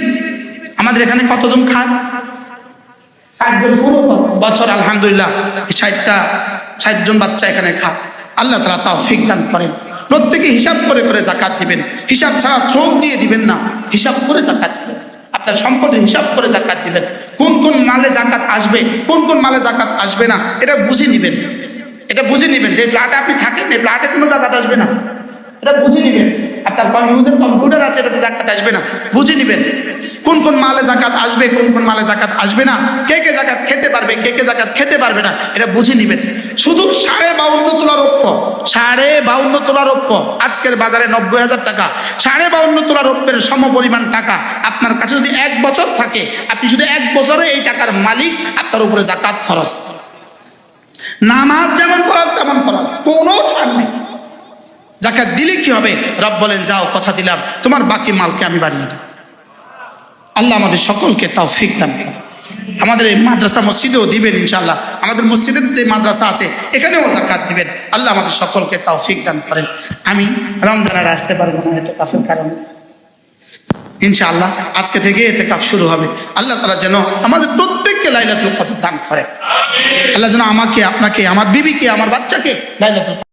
আমাদের এখানে কতজন খান? 60 জন পুরো বছর আলহামদুলিল্লাহ 60 জন বাচ্চা এখানে খায়। আল্লাহ তাআলা তৌফিক দান করেন। প্রত্যেকে হিসাব করে করে যাকাত দিবেন। হিসাব ছাড়া থ্রোক দিয়ে দিবেন না, হিসাব করে যাকাত দিবেন। আপনার সম্পদের হিসাব করে যাকাত দিবেন। কোন কোন মালে যাকাত আসবে, কোন কোন মালে যাকাত আসবে না, এটা বুঝে নেবেন। এটা বুঝে নেবেন যে ফ্ল্যাটে আপনি থাকেন, এই ফ্ল্যাটে কোনো যাকাত আসবে না, এটা বুঝে নেবেন। আপনার কম্পিউটার আছে, এটাতে যাকাত আসবে না, বুঝে নেবেন। কোন কোন মালে যাকাত আসবে, কোন কোন মালে যাকাত আসবে না, কে কে যাকাত খেতে পারবে, কে কে যাকাত খেতে পারবে না, এটা বুঝে নেবেন। শুধু 52.5 তোলা রৌপ্য, 52.5 তোলা রৌপ্য আজকের বাজারে 90,000 টাকা। 52.5 তোলা রৌপ্যের সমপরিমাণ টাকা আপনার কাছে যদি 1 বছর থাকে, আপনি শুধু 1 বছরে এই টাকার মালিক, আপনার উপরে যাকাত ফরজ। নামাজ যেমন ফরজ তেমন ফরজ, কোনো ছাড় নেই। যাকাত দিলে কি হবে? রব বলেন যাও কথা দিলাম তোমার বাকি মালকে আমি বাড়িয়ে দেব। আল্লাহ আমাদের সকলকে তৌফিক দান করেন। আমাদের এই মাদ্রাসা মসজিদেও দিবেন ইনশাআল্লাহ। আমাদের মসজিদের যে মাদ্রাসা আছে এখানেও যাকাত দিবেন। আল্লাহ আমাদের সকলকে তৌফিক দান করেন। আমি রমজানের আসতে পারবো না ইতিকাফের কারণে, ইনশাআল্লাহ আজকে থেকে ইতিকাফ শুরু হবে। আল্লাহ তাআলা যেন আমাদের প্রত্যেককে লাইলাতুল কদর দান করেন। আল্লাহ যেন আমাকে, আপনাকে, আমার বিবিকে, আমার বাচ্চাকে লাইলাতুল